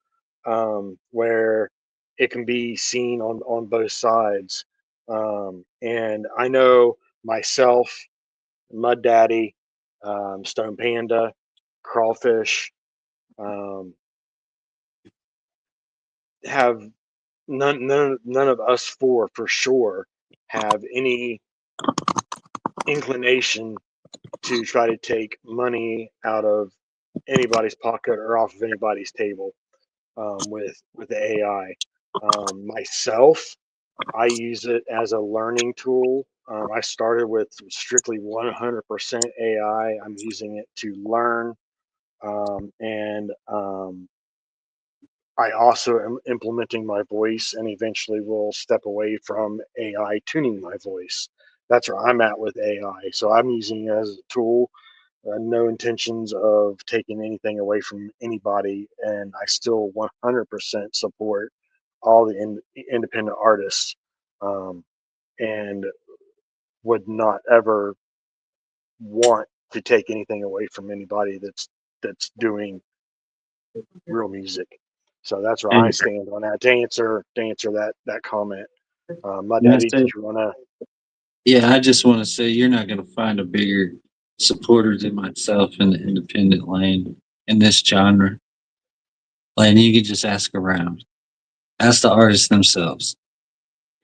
where it can be seen on both sides. And I know myself, Muddaddy, Stone Panda, Crawfish, have none of us four for sure have any inclination to try to take money out of anybody's pocket or off of anybody's table with the AI. Myself, I use it as a learning tool. I started with strictly 100% AI. I'm using it to learn, and I also am implementing my voice, and eventually will step away from AI tuning my voice. That's where I'm at with AI. So I'm using it as a tool. No intentions of taking anything away from anybody, and I still 100% support all the independent artists, and would not ever want to take anything away from anybody that's doing real music. So that's where I And- stand on that. To answer that comment, my And I daddy, say- did you wanna? Yeah, I just want to say you're not going to find a bigger supporter than myself in the independent lane in this genre. Like, you can just ask around, ask the artists themselves.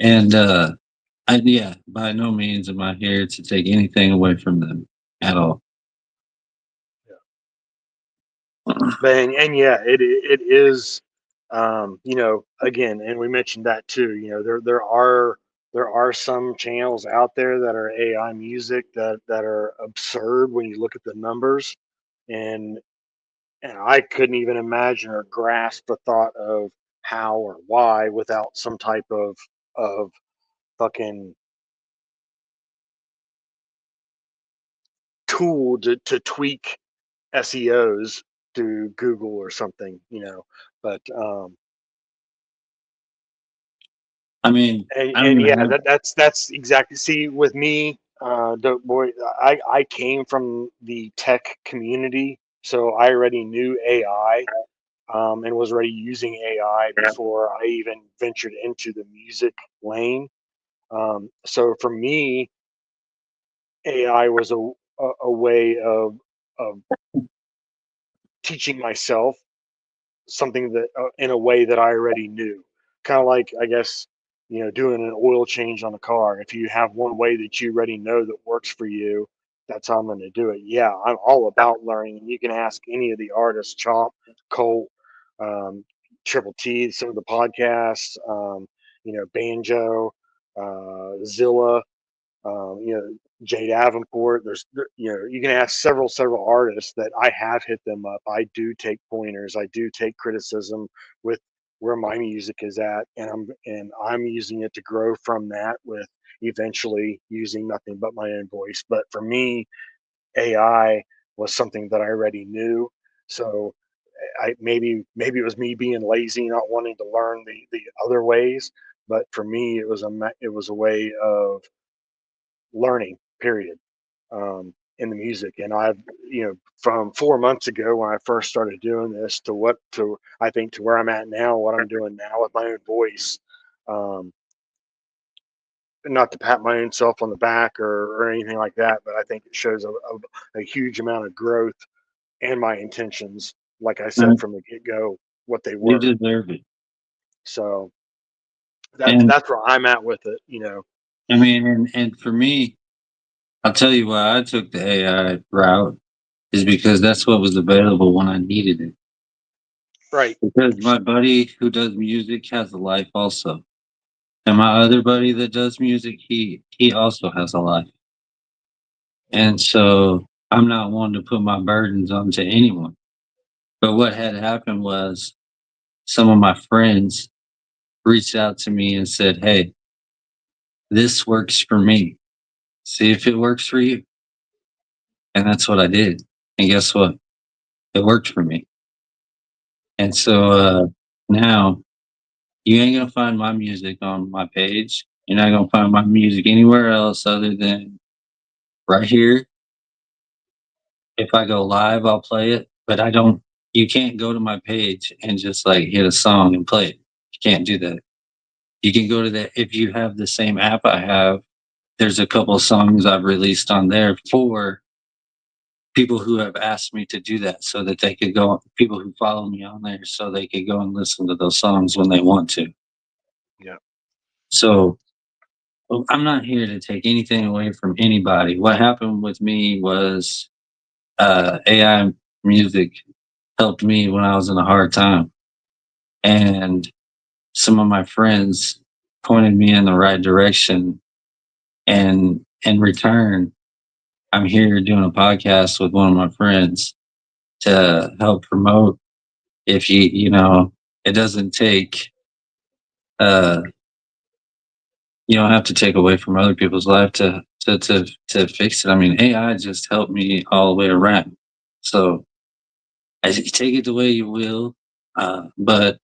And yeah, by no means am I here to take anything away from them at all. But and yeah, it is, again, and we mentioned that too. There are some channels out there that are AI music that are absurd when you look at the numbers, and I couldn't even imagine or grasp the thought of how or why without some type of fucking tool to tweak SEOs to Google or something, But I mean, and I don't yeah, know. that's exactly. See, with me, Dope boy, I came from the tech community, so I already knew AI, and was already using AI before I even ventured into the music lane. So for me, AI was a way of teaching myself something that in a way that I already knew. Kind of like, I guess, doing an oil change on a car. If you have one way that you already know that works for you, that's how I'm going to do it. Yeah, I'm all about learning. And you can ask any of the artists, Chop, Colt, um, Triple T, some of the podcasts, Banjo, Zilla, Jay Davenport. You can ask several artists that I have hit them up. I do take pointers. I do take criticism with where my music is at, and I'm using it to grow from that, with eventually using nothing but my own voice. But for me, AI was something that I already knew. So I maybe it was me being lazy, not wanting to learn the other ways. But for me, it was a way of learning, period, in the music. And I've, from 4 months ago when I first started doing this to I think to where I'm at now, what I'm doing now with my own voice. Um, Not to pat my own self on the back or anything like that, but I think it shows a huge amount of growth and my intentions, like I said Man, from the get go, what they you were. deserve it. So And that's where I'm at with it. I mean, and for me, I'll tell you why I took the AI route is because that's what was available when I needed it. Right. Because my buddy who does music has a life also. And my other buddy that does music, he also has a life. And so I'm not one to put my burdens onto anyone. But what had happened was some of my friends reached out to me and said, "Hey, this works for me. See if it works for you." And that's what I did. And guess what? It worked for me. And so now you ain't gonna find my music on my page. You're not gonna find my music anywhere else other than right here. If I go live, I'll play it. But I don't. You can't go to my page and just like hit a song and play it. You can't do that. You can go to that if you have the same app I have. There's a couple of songs I've released on there for people who have asked me to do that so that they could go, people who follow me on there so they could go and listen to those songs when they want to. Yeah. So I'm not here to take anything away from anybody. What happened with me was AI music helped me when I was in a hard time. And some of my friends pointed me in the right direction. And in return, I'm here doing a podcast with one of my friends to help promote. If it doesn't take, uh, you don't have to take away from other people's life to fix it. I mean, AI just helped me all the way around. So I take it the way you will, but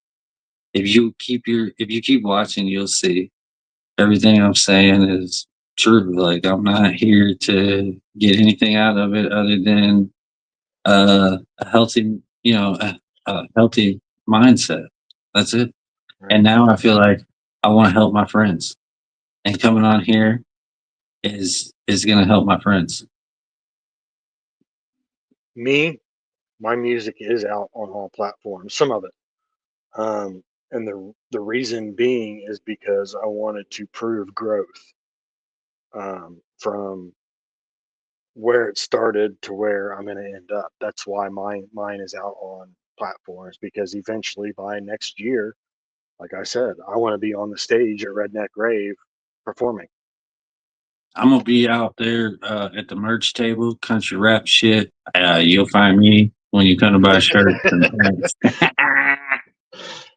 if you keep watching, you'll see everything I'm saying is true. Like I'm not here to get anything out of it other than a healthy, a healthy mindset. That's it. Right. And now I feel like I want to help my friends, and coming on here is going to help my friends. My music is out on all platforms, some of it. And the reason being is because I wanted to prove growth, from where it started to where I'm going to end up. That's why mine is out on platforms, because eventually by next year, like I said, I want to be on the stage at Redneck Rave performing. I'm gonna be out there at the merch table, country rap shit. You'll find me when you come to buy shirts and pants.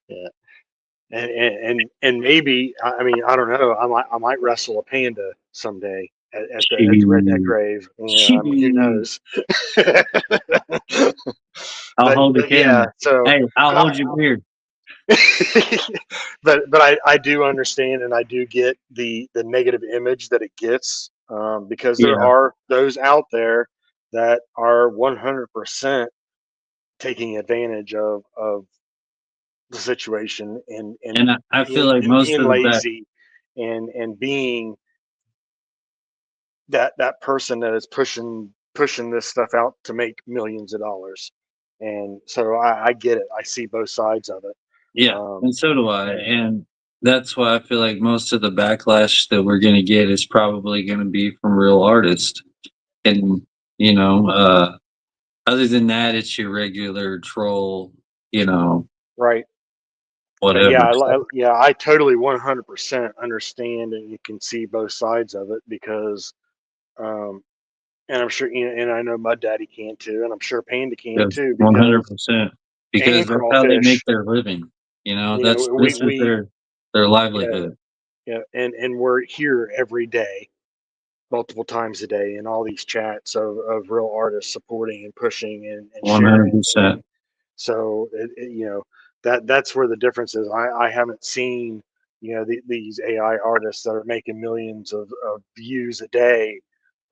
Yeah. And maybe, I mean, I don't know, I might wrestle a panda someday at the Redneck Shoot. Rave. I mean, who Shoot. knows? I'll hold the But yeah, camera. so, Hey, I'll but hold your beer. but I do understand, and I do get the negative image that it gets, because there Yeah. are those out there that are 100% taking advantage of the situation And I feel like and most being of the back, lazy and being that person that is pushing this stuff out to make millions of dollars. And so I get it. I see both sides of it. yeah, and so do I. And that's why I feel like most of the backlash that we're going to get is probably going to be from real artists. And, you know, other than that, it's your regular troll, you know, Right. whatever. Yeah, I totally 100% understand, and you can see both sides of it because, um, and I'm sure, and I know Muddaddy can too, and I'm sure Panda can Yes, too, because 100%. Because and that's how they make Crawfish, their living. You know, you know, this is their yeah, livelihood. yeah, and we're here every day, multiple times a day, in all these chats of real artists supporting and pushing and sharing. 100%. So you know, that's where the difference is. I haven't seen, you know, these AI artists that are making millions of views a day,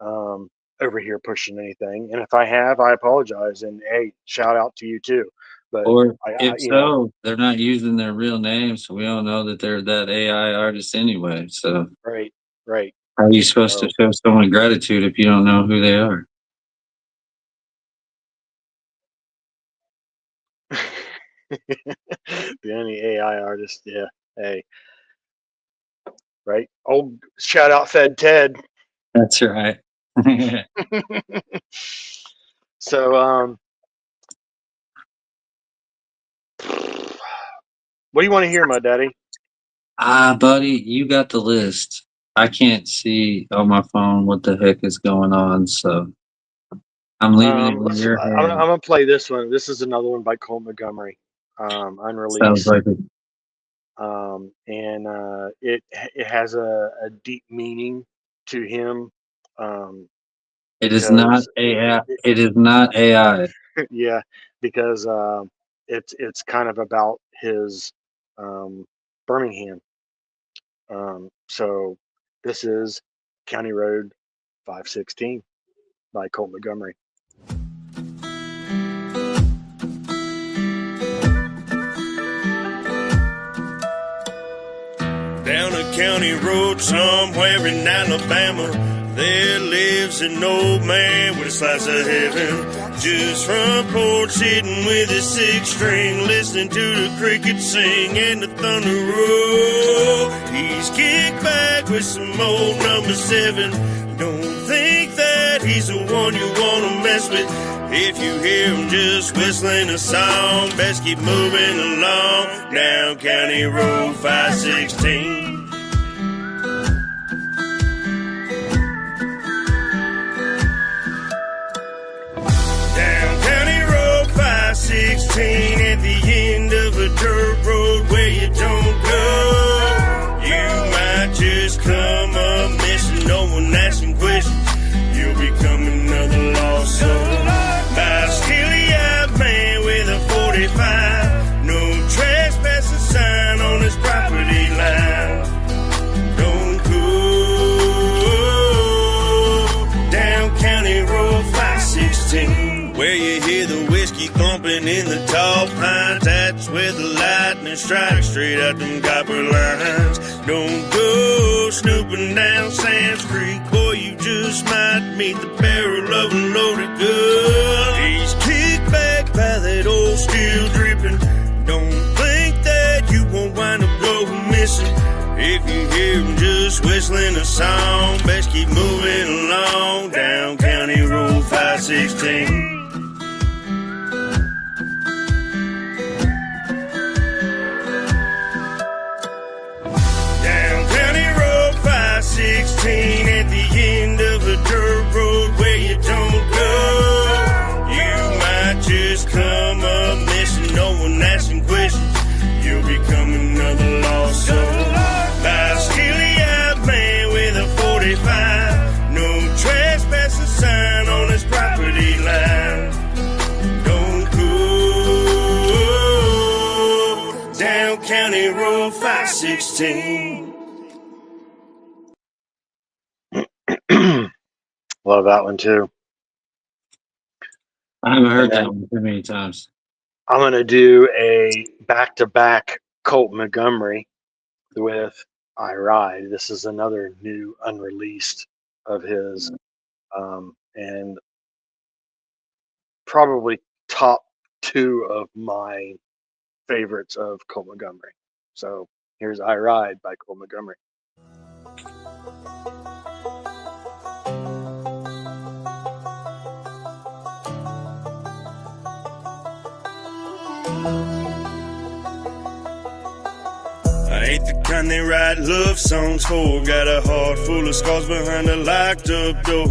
um, over here pushing anything. And if I have, I apologize. And hey, shout out to you too. But Or I if you know, so, they're not using their real names, so we don't know that they're that AI artist anyway. So right, right. how are you supposed to So show someone gratitude if you don't know who they are? the only AI artist, yeah. Hey, right. Old shout out Fed Ted. That's right. So what do you want to hear, my daddy? Buddy, you got the list. I can't see on my phone what the heck is going on, so I'm leaving it in your I'm hands. gonna play this one. This is another one by Cole Montgomery, Sounds unreleased. like it. And it has a deep meaning to him, It is not because AI. It is not AI. yeah, because it's kind of about his, um, Birmingham. So this is County Road 516 by Colt Montgomery. Down a county road somewhere in Alabama, there lives an old man with a slice of heaven. Just front porch sitting with his six string, listening to the crickets sing and the thunder roll. He's kicked back with some old number 7. Don't think that he's the one you want to mess with. If you hear him just whistling a song, best keep moving along down County Road 516. Down County Road 516, at the end of a dirt road where you don't go. You might just come up missing, no one asking questions. You'll become another lost soul. By a skilly-eyed man with a 45, no trespassing sign on his property line. Don't go down County Road 516, where you hear the whiskey thumping in the tall pines. That's where the lightning strikes straight out them copper lines. Don't go snooping down Sands Creek, boy, you just might meet the barrel of a loaded gun. He's kicked back by that old steel dripping. Don't think that you won't wind up going missing. If you hear him just whistling a song, best keep moving along down County Road 516. Down County Road 516, at the end of a dirt road where you don't go. You might just come up missing, no one asking questions. You'll become another lost soul. By a skilly-eyed man with a 45, no trespassing sign on his property line. Don't go down County Road 516. Love that one too. I haven't heard And then that one too many times. I'm gonna do a back-to-back Colt Montgomery with I Ride. This is another new unreleased of his, and probably top 2 of my favorites of Colt Montgomery. So here's I Ride by Colt Montgomery. I ain't the kind they write love songs for. Got a heart full of scars behind a locked up door.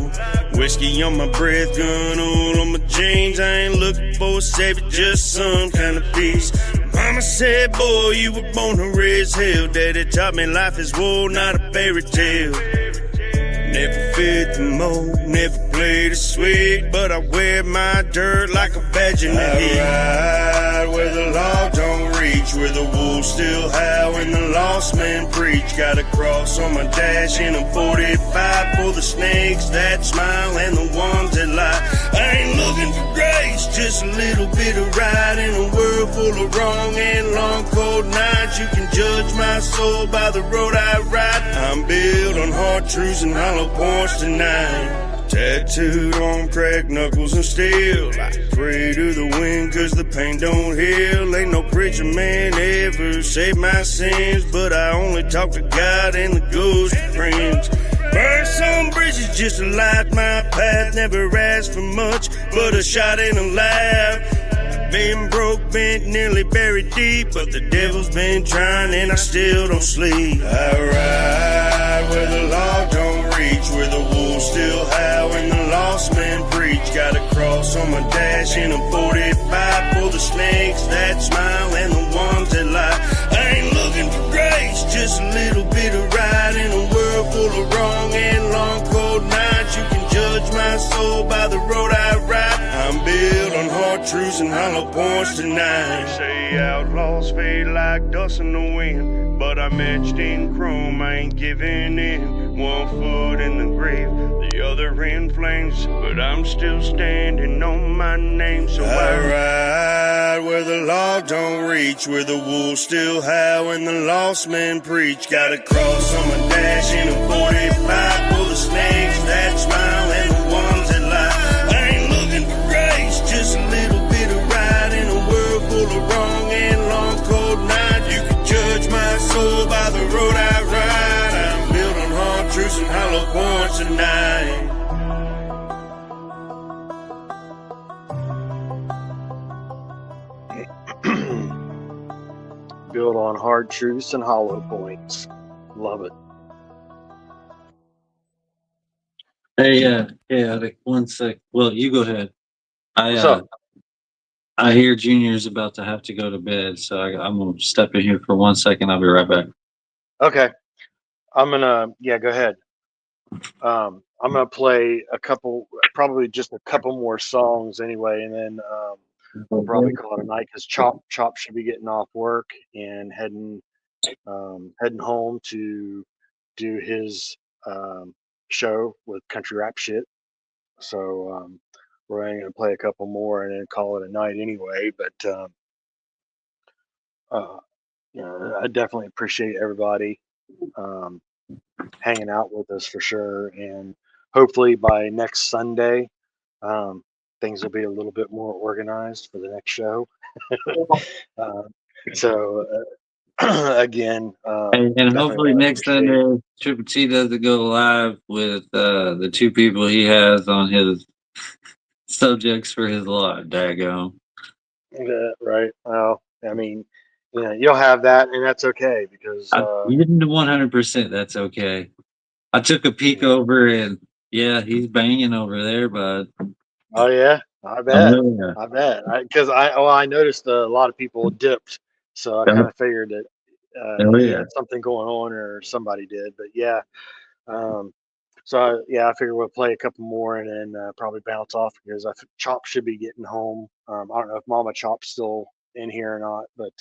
Whiskey on my breath, gun all on my jeans. I ain't looking for a savior, just some kind of peace. Mama said, boy, you were born to raise hell. Daddy taught me life is war, not a fairy tale. Never fit the mold, never played it sweet, but I wear my dirt like a badge in the heat. I ride where the law don't reach, where the wolves still howl and the lost men preach. Got a cross on my dash in a 45 for the snakes that smile and the ones that lie. I ain't looking for grace, just a little bit of right in a world full of wrong and long cold nights. You can judge my soul by the road I ride. I'm built on hard truths and hollow points tonight. Tattooed on cracked knuckles and steel. I pray to the wind cause the pain don't heal. Ain't no preacher man ever saved my sins, but I only talk to God and the ghost of friends. Burn some bridges just to light my path. Never asked for much, but a shot and a laugh. Been broke, bent, nearly buried deep, but the devil's been trying and I still don't sleep. I ride where the law don't reach, where the wolves still howl and the lost men preach. Got a cross on my dash in a 45 for the snakes that smile and the ones that lie. I ain't looking for grace, just a little bit of right in a world full of wrong and long cold nights. You can judge my soul by the road I ride. I'm built on hard truths and hollow points tonight. They say outlaws fade like dust in the wind, but I'm etched in chrome, I ain't giving in. One foot in the grave, the other in flames, but I'm still standing on my name. So I ride where the law don't reach, where the wolves still howl and the lost men preach. Got a cross on my dash in a 45 for the snakes that smile and the ones that lie. I ain't looking for grace, just a little bit of right in a world full of wrong and long cold night. You can judge my soul by the road I ride. I'm built on hard truths and hollow points tonight. Built on hard truths and hollow points. Love it. Hey, like 1 sec. Well, you go ahead. What's up? I hear Junior's about to have to go to bed, so I'm gonna step in here for 1 second. I'll be right back. Okay. I'm gonna go ahead. I'm gonna play a couple, probably just a couple more songs anyway, and then we'll probably call it a night because Chop should be getting off work and heading home to do his show with country rap shit. So we're only gonna play a couple more and then call it a night anyway. But I definitely appreciate everybody hanging out with us for sure, and hopefully by next Sunday things will be a little bit more organized for the next show. So again, and hopefully next Sunday Tr8s doesn't go live with the 2 people he has on his subjects for his lot. Daggone. Right. Well, I mean, you'll have that, and that's okay because you didn't 100%. That's okay. I took a peek over, and yeah, he's banging over there, bud. Oh yeah, I bet. Oh, yeah. I bet. Because I noticed a lot of people dipped, so I kind of figured that he had something going on, or somebody did. But yeah, so I figured we'll play a couple more and then probably bounce off because Chop should be getting home. I don't know if Mama Chop's still in here or not, but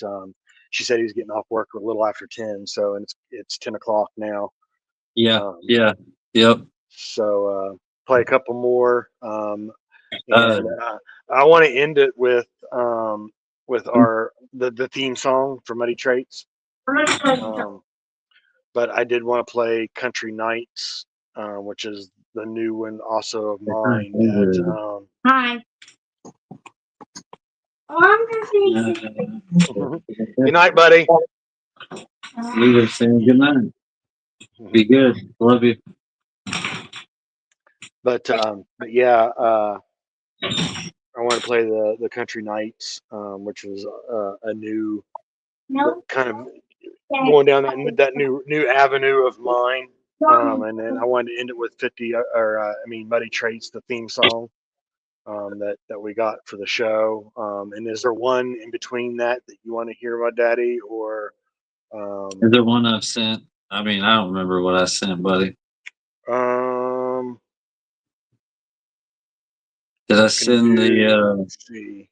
she said he was getting off work a little after 10. So and it's 10 o'clock now. Yeah. Yep. So play a couple more, and I want to end it with our the theme song for Muddy Tr8s. But I did want to play Country Nights, which is the new one also of mine. That, Hi. good night, buddy. We were saying good night. Be good. Love you. But yeah, I want to play the Country Nights, which was a new kind of going down that new avenue of mine. And then I wanted to end it with Muddy Tr8s, the theme song that we got for the show. And is there one in between that you want to hear, my daddy, or is there one I've sent? I mean, I don't remember what I sent, buddy. Did I send let's see.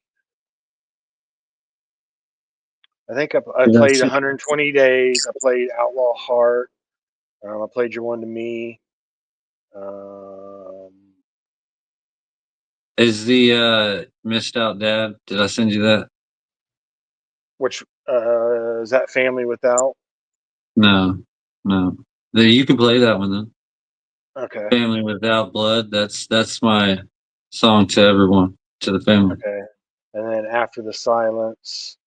I think I played 120 Days. I played Outlaw Heart. I played Your One to Me. Is the Missed Out Dad? Did I send you that? Which is that Family Without? No. You can play that one then. Okay. Family Without Blood. That's my song to everyone, to the family. Okay. And then After the Silence.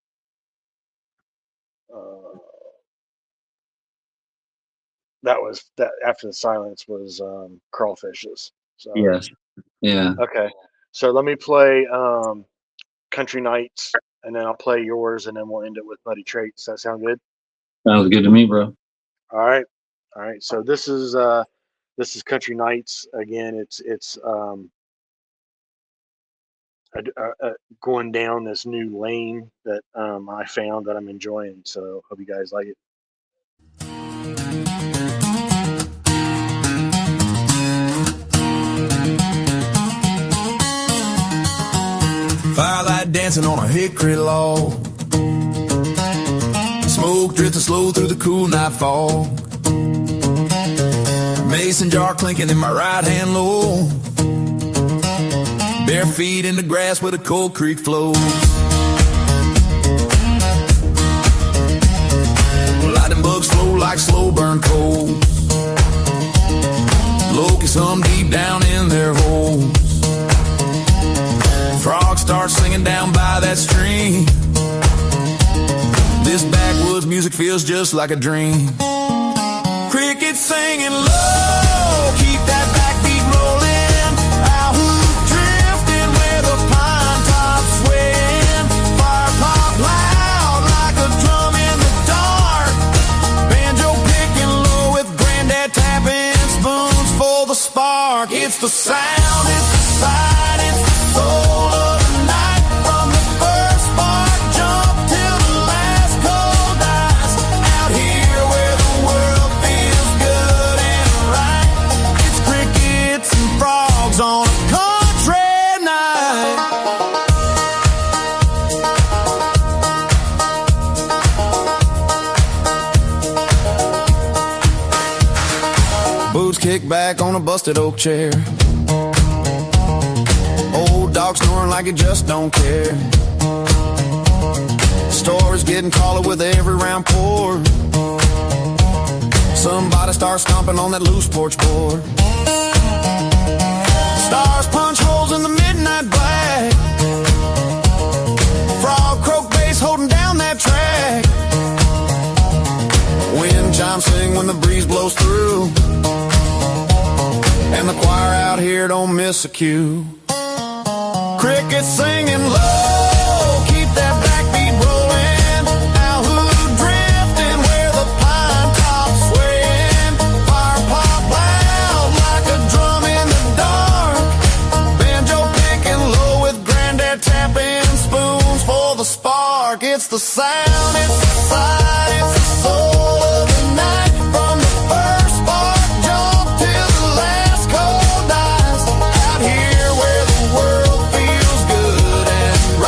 That After the Silence was Crawfishes. So yes. Yeah. Okay. So let me play Country Nights, and then I'll play yours, and then we'll end it with Muddy Tr8s. Does that sound good? Sounds good to me, bro. All right. So this is Country Nights again. It's going down this new lane that I found that I'm enjoying. So hope you guys like it. Firelight dancing on a hickory log, smoke drifting slow through the cool night fog, mason jar clinking in my right hand low, bare feet in the grass where the cold creek flows. Lightning bugs flow like slow burn coals, locusts hum deep down in their holes, frogs start singing down by that stream. This backwoods music feels just like a dream. Crickets singing low, keep that backbeat rolling. Owl drifting where the pine tops swaying. Fire pop loud like a drum in the dark. Banjo picking low with granddad tapping spoons for the spark. It's the sound, it's the sight, it's the soul of the night. From the first spark jump till the last cold dies. Out here where the world feels good and right. It's crickets and frogs on a country night. Boots kick back on a busted oak chair. Old dog snoring like he just don't care. Stories getting taller with every round pour. Somebody starts stomping on that loose porch board. Stars punch holes in the midnight black. Frog croak bass holding down that track. Wind chimes sing when the breeze blows through, and the choir out here don't miss a cue. Crickets singing low, keep that backbeat rolling. Owl drifting where the pine tops swaying. Fire pop loud like a drum in the dark. Banjo picking low with granddad tapping spoons for the spark. It's the sound, it's the sight, it's the soul of the night. From the first spark jump till the last cold dies. Out here where the world feels good and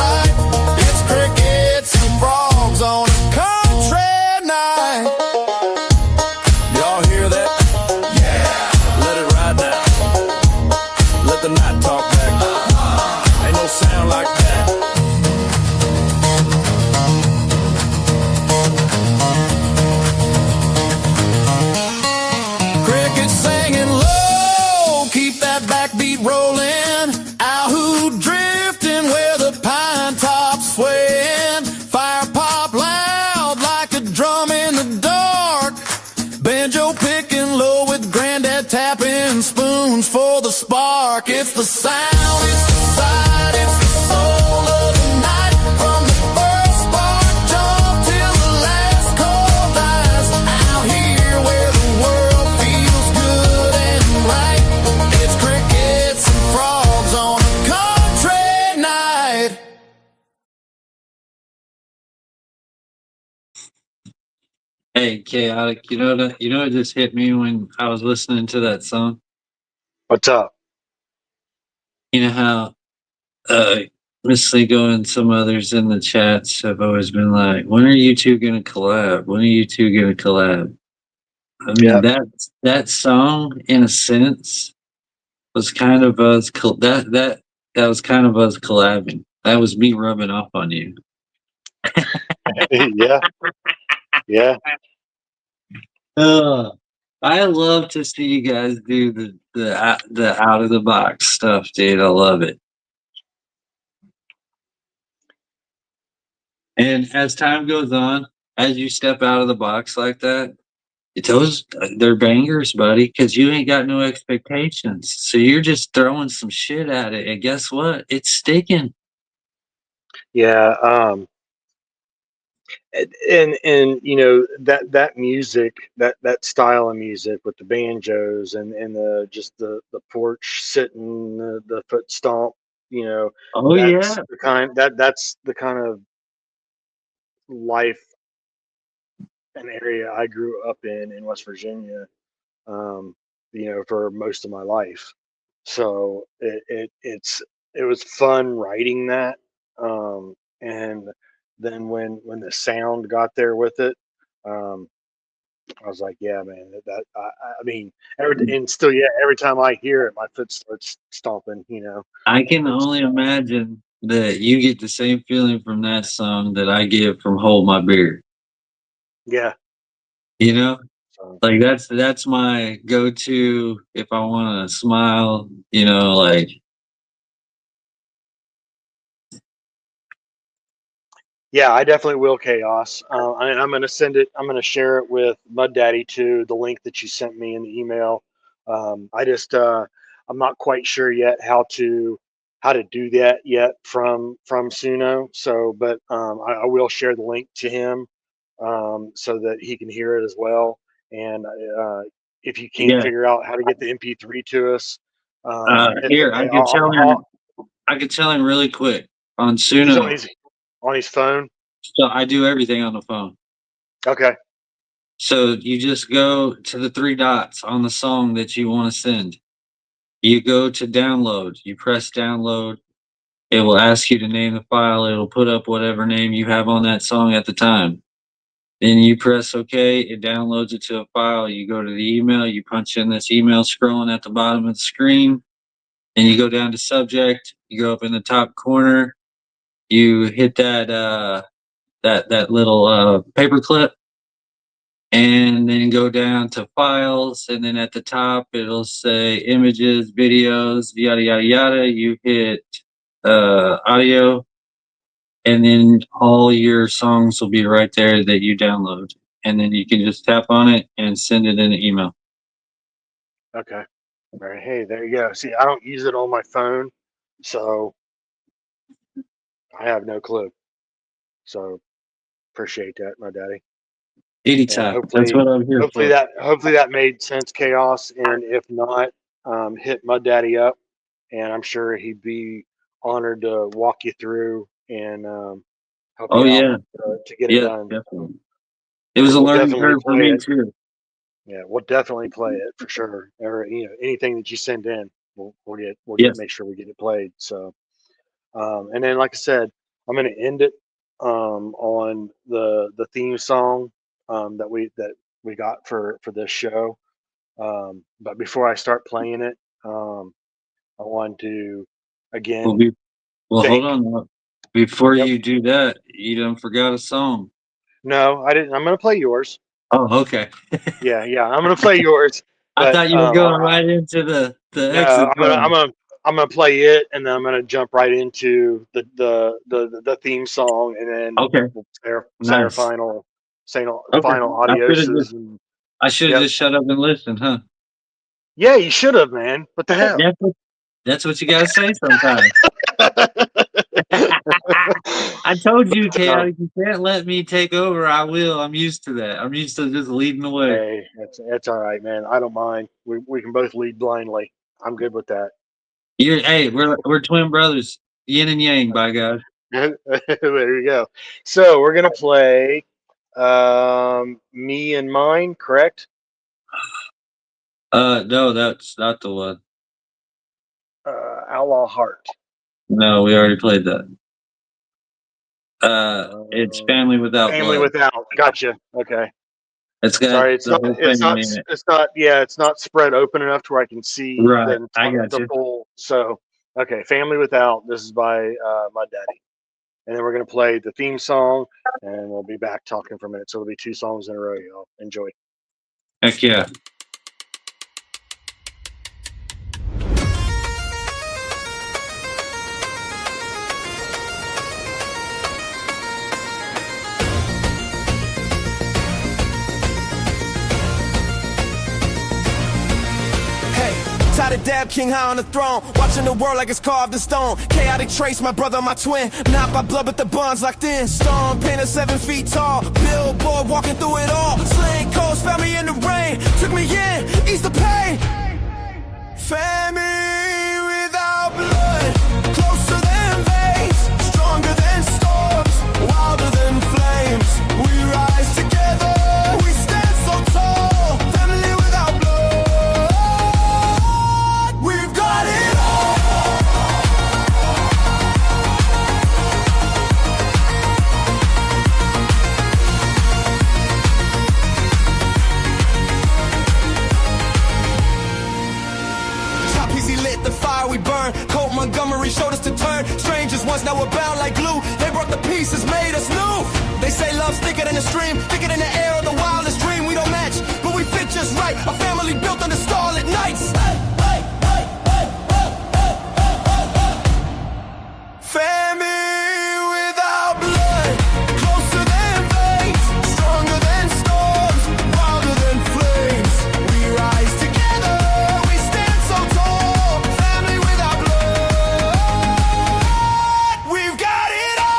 It's the sound, it's the sight, it's the soul of the night. From the first spark jump till the last cold dies. Out here where the world feels good and right. It's crickets and frogs on a country night. Hey, chaotic. You know what just hit me when I was listening to that song. What's up? You know how Miss Ligo and some others in the chats have always been like, "When are you two gonna collab? When are you two gonna collab?" I mean, Yep. that song, in a sense, was kind of us that was kind of us collabing. That was me rubbing off on you. Yeah. Yeah. I love to see you guys do the out of the box stuff, dude. I love it. And as time goes on, as you step out of the box like that, those they're bangers, buddy, because you ain't got no expectations. So you're just throwing some shit at it, and guess what? It's sticking. Yeah. And you know that music, that style of music with the banjos and the just the porch sitting, the foot stomp, you know, Oh that's yeah. that's the kind of life and area I grew up in West Virginia, um, you know, for most of my life. So it was fun writing that, and then when the sound got there with it, um, I was like, yeah, man, I mean, and still, yeah, every time I hear it, my foot starts stomping. You know, I can it's only imagine that you get the same feeling from that song that I get from Hold My Beer. yeah. You know? So Like that's my go-to if I want to smile, like yeah, I definitely will, Chaos. And I'm gonna send it. I'm gonna share it with Muddaddy too. The link that you sent me in the email. I just I'm not quite sure yet how to do that yet from Suno. So, but I will share the link to him, so that he can hear it as well. And if you can't yeah. figure out how to get the MP3 to us, it's Here, okay. I could tell him really quick on He's Suno. on his phone. So I do everything on the phone. Okay. So you just go to the three dots on the song that you want to send. You go to download, you press download. It will ask you to name the file. It'll put up whatever name you have on that song at the time. Then you press OK. It downloads it to a file. You go to the email. You punch in this email scrolling at the bottom of the screen. And you go down to subject. You go up in the top corner. You hit that little paper clip, and then go down to files. And then at the top, it'll say images, videos, yada yada yada. You hit audio, and then all your songs will be right there that you download. And then you can just tap on it and send it in an email. Okay. All right. Hey, there you go. See, I don't use it on my phone, so I have no clue. So appreciate that, my daddy. And Anytime. That's what I'm here for. hopefully that made sense, Chaos. And if not, hit my daddy up, and I'm sure he'd be honored to walk you through and help Oh you out yeah, to get it yeah, done. definitely. It was And a we'll learning definitely curve for play me it. too. Yeah, we'll definitely play it for sure. Or anything that you send in, we'll get Yes. make sure we get it played. So. And then, like I said, I'm going to end it on the theme song that we got for this show. But before I start playing it, I want to Well, again hold thank. on. Before Yep. you do that, you done forgot a song. No, I didn't. I'm going to play yours. Oh, okay. Yeah. I'm going to play yours. I But thought you were going right into the no, exit song. I'm gonna play it, and then I'm gonna jump right into the theme song, and then Okay, we'll say our nice. Okay, final adioses. And I should have yep, just shut up and listened, huh? yeah, you should have, man. What the hell? That's That's what you gotta say sometimes. I told you, Chaotic, you can't let me take over. I will. I'm used to that. I'm used to just leading the way. Hey, that's all right, man. I don't mind. We can both lead blindly. I'm good with that. Hey, we're twin brothers, yin and yang, by God. There you go. So we're gonna play Me and Mine, correct? No, that's not the one. Outlaw Heart. No, we already played that. It's Family Without Family Blood. Without. Gotcha. Okay. It's got Sorry, it's the not. whole It's not. family in it. It's not. Yeah, it's not spread open enough to where I can see Right, I got the you. full. So, okay, Family Without. This is by Muddaddy, and then we're gonna play the theme song, and we'll be back talking for a minute. So it'll be 2 songs in a row. Y'all enjoy. Heck yeah. Tied a dab, king high on the throne, watching the world like it's carved in stone. Chaotic Tr8s, my brother, my twin, not by blood but the bonds locked in. Storm painted 7 feet tall, billboard walking through it all. Slaying coast, found me in the rain, took me in, eased the pain. Family without blood, closer than veins, stronger than storms, wilder than flames. We rise together, we stand so tall. Family without blood, we've got it all. Top easy lit the fire we burn. Colt Montgomery showed us to turn. Strangers once, now we're bound like glue. They brought the pieces, made us new. They say love's thicker than a stream, thicker than the air of the wildest dream. We don't match, but we fit just right. A family built on the starlit nights. Family without blood, closer than veins, stronger than storms, wilder than flames. We rise together, we stand so tall. Family without blood, we've got it all.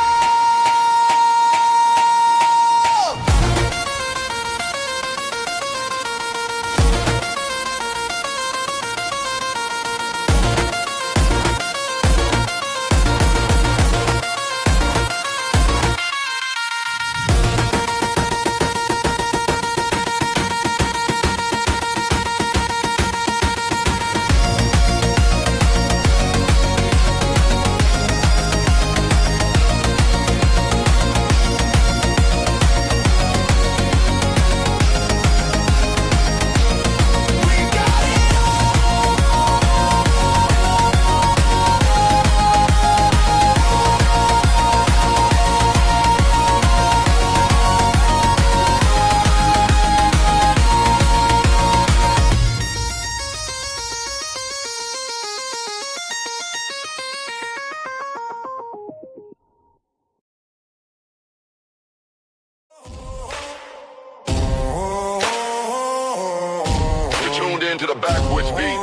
You're tuned into the backwoods beat.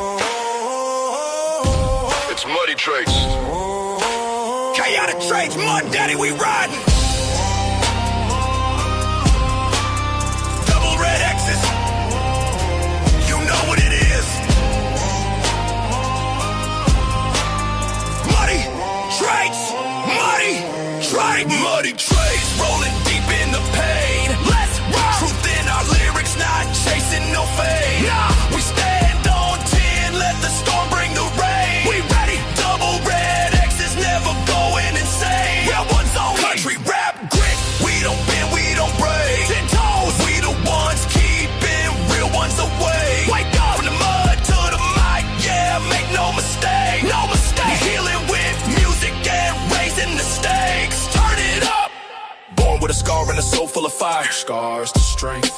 It's Muddy Tr8s. Chaotic Tr8s, Muddaddy, we riding. Double red X's. You know what it is. Muddy Tr8s, Muddy Tr8s, Muddy Tr8s, rolling deep in the pain. Let's rock. Truth in our lyrics, not chasing no fame. Nah, we stand on 10, let the storm bring the rain. We ready, double red X's, never going insane. Yeah, one's on country rap grit. We don't bend, we don't break. 10 toes, we the ones keeping real ones away. Wake up from the mud to the mic, yeah, make no mistake. No mistake. We healing with music and raising the stakes. Turn it up. Born with a scar and a soul full of fire. Scars to strength.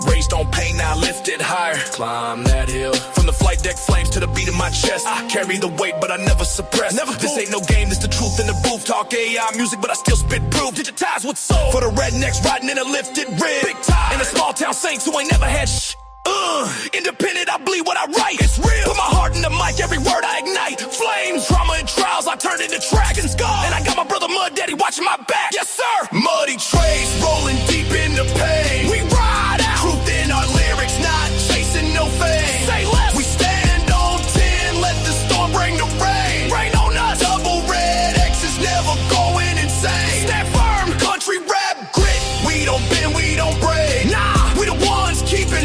Raised on pain, now lifted higher. Climb that hill. From the flight deck flames to the beat in my chest. I carry the weight, but I never suppress. This ain't no game, this the truth in the booth. Talk AI music, but I still spit proof. Digitize with soul. For the rednecks riding in a lifted rib. Big time. In a small town saints who ain't never had Independent, I bleed what I write. It's real. Put my heart in the mic, every word I ignite. Flames, drama, and trials, I turn into tracks and scars. And I got my brother Muddaddy watching my back. Yes, sir. Muddy Tr8s, rolling deep in the pain. We ride out. Truth in our lyrics, not chasing no fame. Say less. We stand on 10, let the storm bring the rain. Rain on us. Double red X is never going insane. Stand firm, country rap grit. We don't bend, we don't break. Nah, we the ones keeping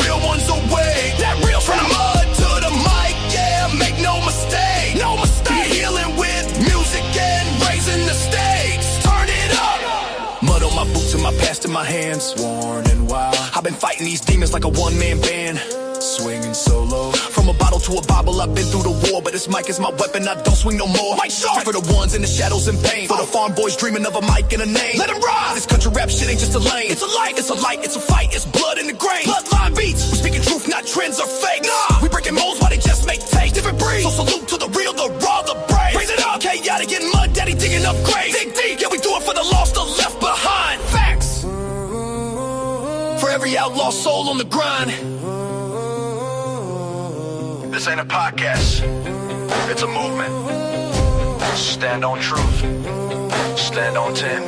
real ones away. That real from the mud to the mic, yeah, make no mistake. No mistake. Healing with music and raising the stakes. Turn it up. Mud on my boots and my past in my hands. Worn and wild. I've been fighting these demons like a one-man band. Swinging solo. From a bottle to a Bible, I've been through the war. But this mic is my weapon, I don't swing no more. Mic sharp for the ones in the shadows and pain. For the farm boys dreaming of a mic and a name. Let them ride. This country rap shit ain't just a lane. It's a light, it's a light, it's a fight. It's blood in the grain. Bloodline beats. We speaking truth, not trends or fake. Nah, we breaking molds while they just make takes. Different breeds. So salute to the real, the raw, the brave. Raise it up. Chaotic getting Muddaddy digging up graves. Dig deep, yeah, we do it for the lost, the left behind. Facts. For every outlaw soul on the grind. This ain't a podcast, it's a movement. Stand on truth, stand on 10.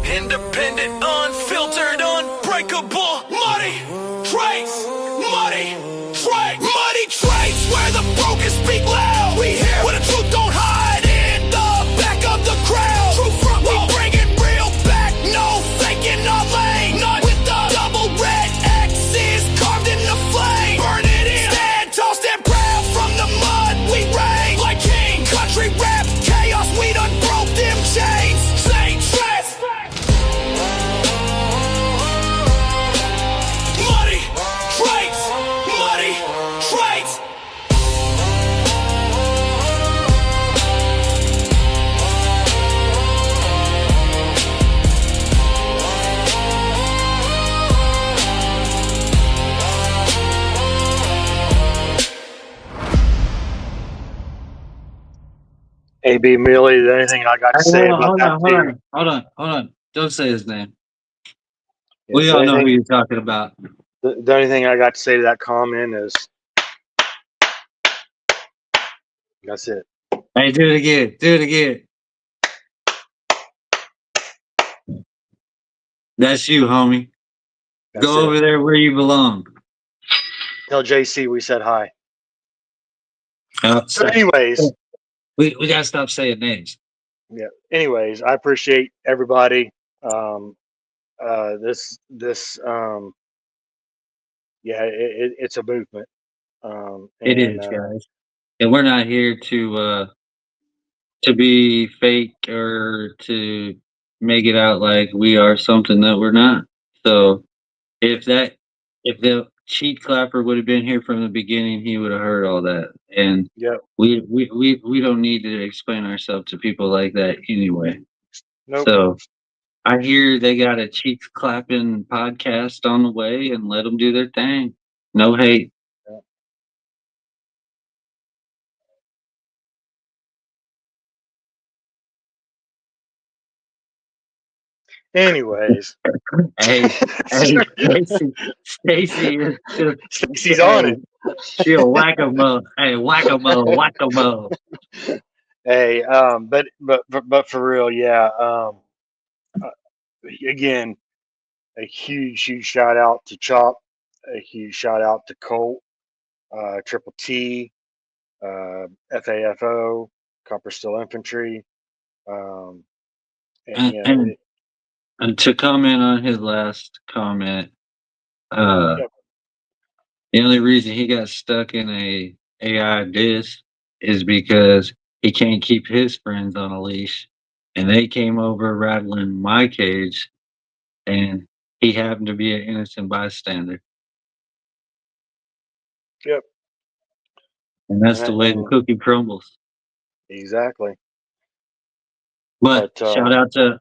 Independent, unfiltered, unbreakable. Muddy Tr8s, Muddy Tr8s, Muddy Tr8s, where the broken speak loud. We here where the truth don't hide in the back of the crowd. True front, we bringing real back, no faking our lane. None with the double red X's carved in the flame. Burn it in, stand tall, stand proud. From the mud we reign like king. Country rap chaos, we done broke them chains. Saint Tr8s. Muddy Tr8s, Muddy Tr8s. AB Millie, is there anything I got to say about that? Hold on. Don't say his name. Yeah, We so all know who anything- you're talking about. The only thing I got to say to that comment is that's it. Hey, do it again. Do it again. That's you, homie. That's Go it. over there where you belong. Tell JC we said hi. Oh, So anyways, we gotta stop saying names. yeah. Anyways, I appreciate everybody. Yeah, it's a movement. It is, guys, and we're not here to be fake or to make it out like we are something that we're not. So if the cheat clapper would have been here from the beginning, he would have heard all that. And yeah. we don't need to explain ourselves to people like that anyway. Nope. So I hear they got a cheat clapping podcast on the way, and let them do their thing. No hate. Anyways, Hey, Stacy is Stacy's on it. She'll whack 'em up. Hey, whack 'em up, whack 'em up. Hey, but for real, yeah. Again, a huge shout out to Chop, a huge shout out to Colt, Triple T, FAFO, Copper Steel Infantry, and you know, And to comment on his last comment, Yep. the only reason he got stuck in a AI diss is because he can't keep his friends on a leash, and they came over rattling my cage, and he happened to be an innocent bystander. Yep. And that's the way the cookie crumbles. Exactly. But shout out to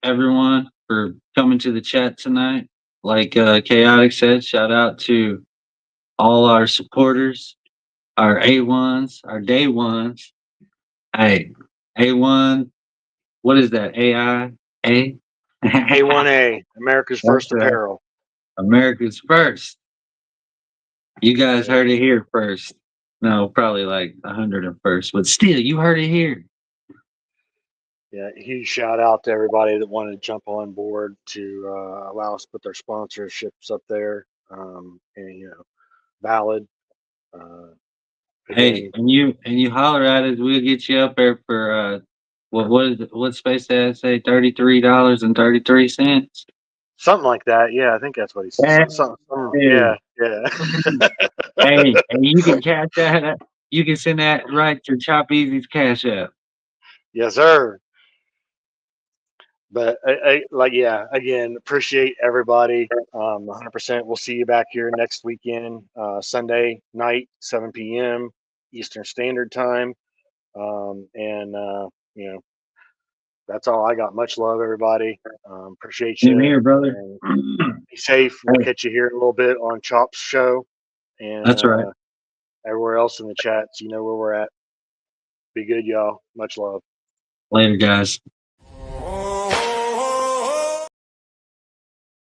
everyone for coming to the chat tonight. Like Chaotic said, shout out to all our supporters, our A1s, our day ones. Hey, A1, what is that? AI? A? A1A, America's First That's right. Apparel. America's first. You guys heard it here first. No, probably like 101st, but still, you heard it here. Yeah, huge shout out to everybody that wanted to jump on board to allow us to put their sponsorships up there. And valid. Hey, Again, and you holler at us, we'll get you up there for what space did I say? $33.33. something like that. Yeah, I think that's what he said. Yeah, yeah. Hey, and you can cash that. You can send that right to Chop Easy's Cash App. Yes, sir. But yeah, again, appreciate everybody. 100%. We'll see you back here next weekend, Sunday night, 7 p.m. Eastern Standard Time. And that's all I got. Much love, everybody. Appreciate Same you. here, brother. And be safe. We'll catch you here in a little bit on Chop's show. And That's right. everywhere else in the chats, you know where we're at. Be good, y'all. Much love. Later, guys.